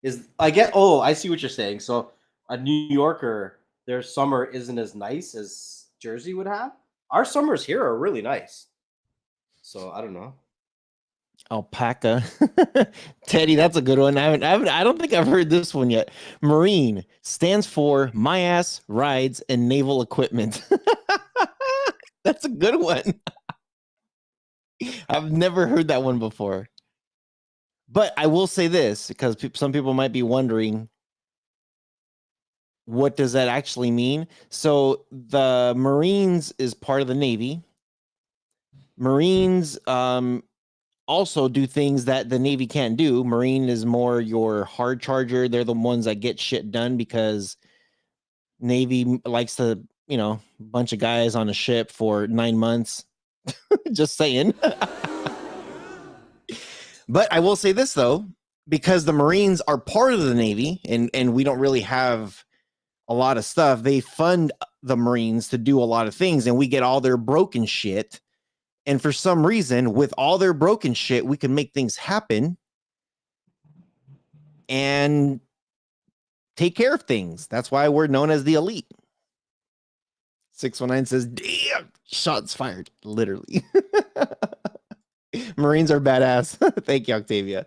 Is I get oh, I see what you're saying. So a New Yorker, their summer isn't as nice as Jersey would have. Our summers here are really nice. So I don't know. Alpaca. Teddy, that's a good one. I don't think I've heard this one yet. Marine stands for my ass, rides, and naval equipment. That's a good one. I've never heard that one before. But I will say this because some people might be wondering, what does that actually mean? So the Marines is part of the Navy. Marines also do things that the Navy can't do. Marine is more your hard charger. They're the ones that get shit done because Navy likes to, bunch of guys on a ship for 9 months. Just saying. But I will say this though, because the Marines are part of the Navy and we don't really have a lot of stuff, they fund the Marines to do a lot of things and we get all their broken shit. And for some reason, with all their broken shit, we can make things happen and take care of things. That's why we're known as the elite. 619 says, damn, shots fired. Literally. Marines are badass. Thank you, Octavia.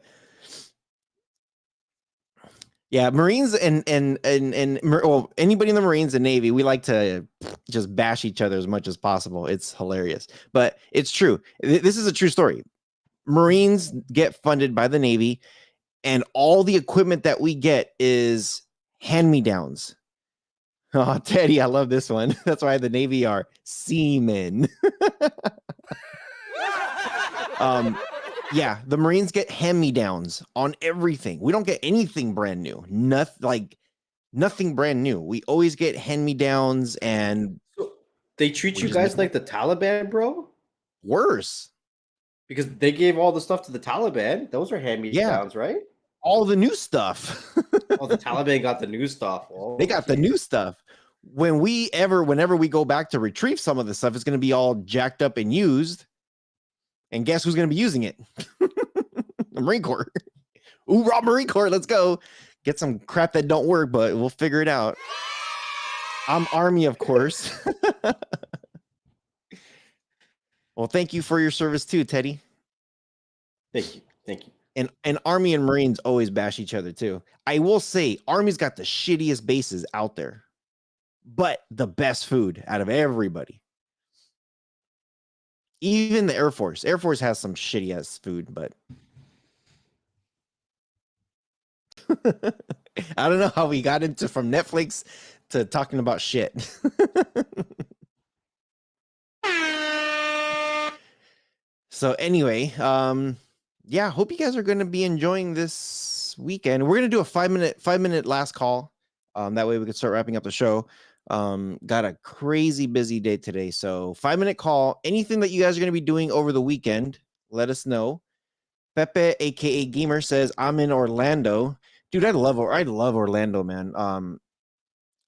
Yeah, Marines and well, anybody in the Marines and Navy, we like to just bash each other as much as possible. It's hilarious, but it's true. This is a true story. Marines get funded by the Navy, and all the equipment that we get is hand-me-downs. Oh, Teddy, I love this one. That's why the Navy are seamen. Yeah, the Marines get hand-me-downs on everything. We don't get anything brand new. Nothing brand new. We always get hand-me-downs, and So they treat we you just make guys them like the Taliban, bro? worse. Because they gave all the stuff to the Taliban. Those are hand me Yeah, downs, right? all the new stuff. Oh, the Taliban got the new stuff. They got the Okay. new stuff. Whenever we go back to retrieve some of the stuff, it's going to be all jacked up and used. And guess who's going to be using it? The Marine Corps. Ooh, raw Marine Corps. Let's go. get some crap that don't work, but we'll figure it out. I'm Army, of course. Well, thank you for your service too, Teddy. Thank you. Thank you. And Army and Marines always bash each other too. I will say, Army's got the shittiest bases out there, but the best food out of everybody. Even the Air Force. Air Force has some shitty ass food, but I don't know how we got into from Netflix to talking about shit. So anyway, yeah, hope you guys are going to be enjoying this weekend. We're going to do a 5-minute last call. That way we can start wrapping up the show. Got a crazy busy day today. So 5-minute call. Anything that you guys are going to be doing over the weekend, let us know. Pepe, aka Gamer, says I'm in Orlando. Dude, I love Orlando, man.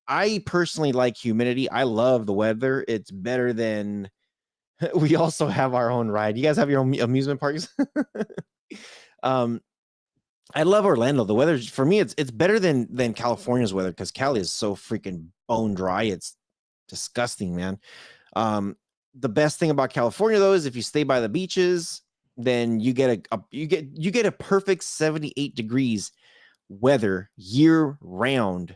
I personally like humidity. I love the weather. It's better than we also have our own ride. You guys have your own amusement parks? um I love Orlando. The weather for me, it's better than California's weather because Cali is so freaking bone dry. It's disgusting, man. The best thing about California though is if you stay by the beaches, then you get you get a perfect 78 degrees weather year round.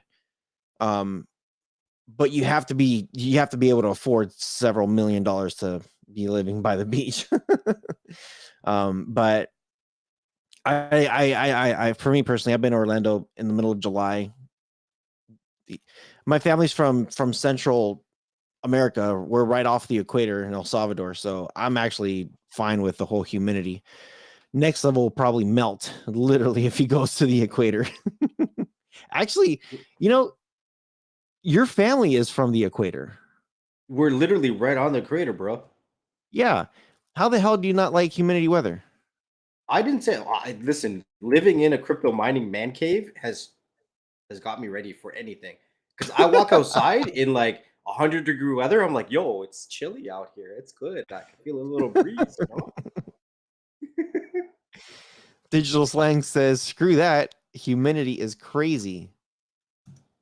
But you have to be able to afford several $1,000,000 to be living by the beach. But I for me personally, I've been to Orlando in the middle of July. My family's from Central America. We're right off the equator in El Salvador, so I'm actually fine with the whole humidity. Next level will probably melt literally if he goes to the equator. Actually, you know, your family is from the equator. We're literally right on the equator, bro. Yeah. How the hell do you not like humidity weather? I didn't say. Listen, living in a crypto mining man cave has got me ready for anything. Because I walk outside in like 100-degree weather. I'm like, yo, it's chilly out here. It's good. I can feel a little breeze. Digital slang says, screw that. Humidity is crazy.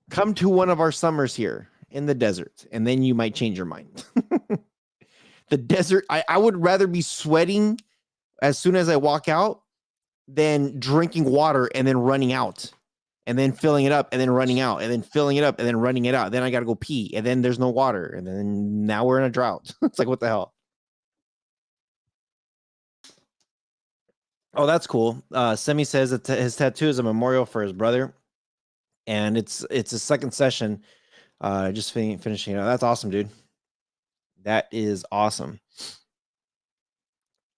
Come to one of our summers here in the desert, and then you might change your mind. The desert, I would rather be sweating as soon as I walk out than drinking water and then running out and then filling it up and then running out and then filling it up and then running it out. Then I got to go pee and then there's no water. And then now we're in a drought. It's like, what the hell? Oh, that's cool. Semi says that his tattoo is a memorial for his brother. And it's a second session. Just finishing it. That's awesome, dude. That is awesome.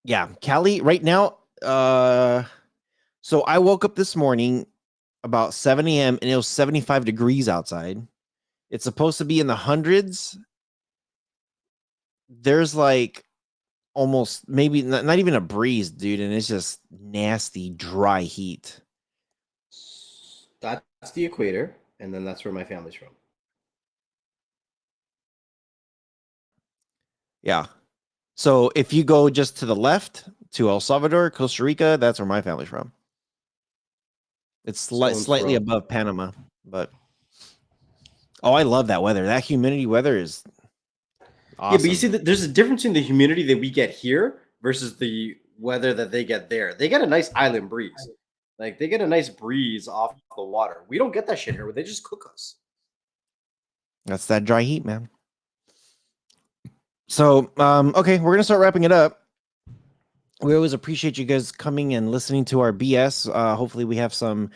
Yeah, Cali right now. So I woke up this morning about 7 a.m. and it was 75 degrees outside. It's supposed to be in the hundreds. There's like almost maybe not even a breeze, dude, and it's just nasty, dry heat. That's the equator, and then that's where my family's from. Yeah. So if you go just to the left to El Salvador, Costa Rica, that's where my family's from. It's slightly above Panama, but oh, I love that weather. That humidity weather is awesome. Yeah, but you see, there's a difference in the humidity that we get here versus the weather that they get there. They get a nice island breeze. Like they get a nice breeze off the water. We don't get that shit here where they just cook us. That's that dry heat, man. So, okay, we're gonna start wrapping it up. We always appreciate you guys coming and listening to our BS. Hopefully, we have some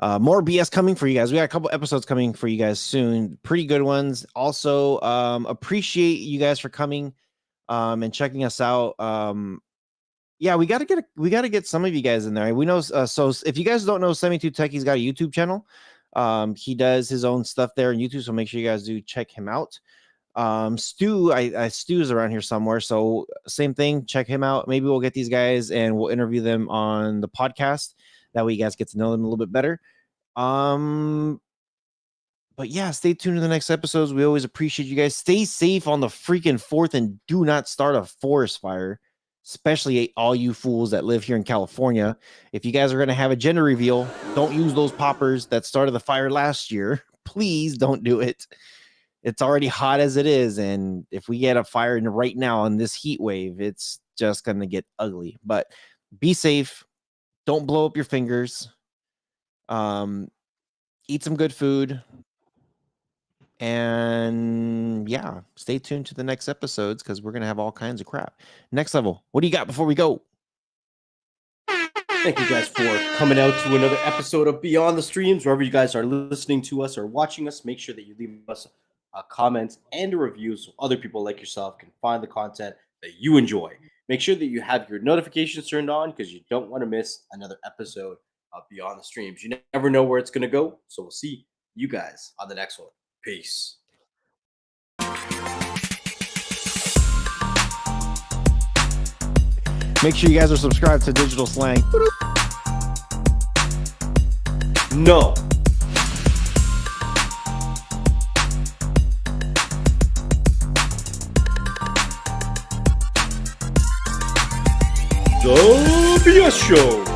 more BS coming for you guys. We got a couple episodes coming for you guys soon. Pretty good ones. Also, appreciate you guys for coming and checking us out. Yeah, we gotta get some of you guys in there. We know. So if you guys don't know, 72 Tech, he's got a YouTube channel. He does his own stuff there on YouTube, so make sure you guys do check him out. Stu, Stu is around here somewhere, so same thing, check him out. Maybe we'll get these guys and we'll interview them on the podcast. That way you guys get to know them a little bit better. But yeah, stay tuned to the next episodes. We always appreciate you guys. Stay safe on the freaking 4th and do not start a forest fire. especially all you fools that live here in California. If you guys are going to have a gender reveal, don't use those poppers that started the fire last year. Please don't do it. It's already hot as it is. And if we get a fire right now on this heat wave, it's just going to get ugly. But be safe. Don't blow up your fingers. Eat some good food. And yeah, stay tuned to the next episodes because we're going to have all kinds of crap. Next level. What do you got before we go? Thank you guys for coming out to another episode of Beyond the Streams. Wherever you guys are listening to us or watching us, make sure that you leave us a comment and a review so other people like yourself can find the content that you enjoy. Make sure that you have your notifications turned on because you don't want to miss another episode of Beyond the Streams. You never know where it's going to go. So we'll see you guys on the next one. Peace. Make sure you guys are subscribed to Digital Slang. No. The BS Show.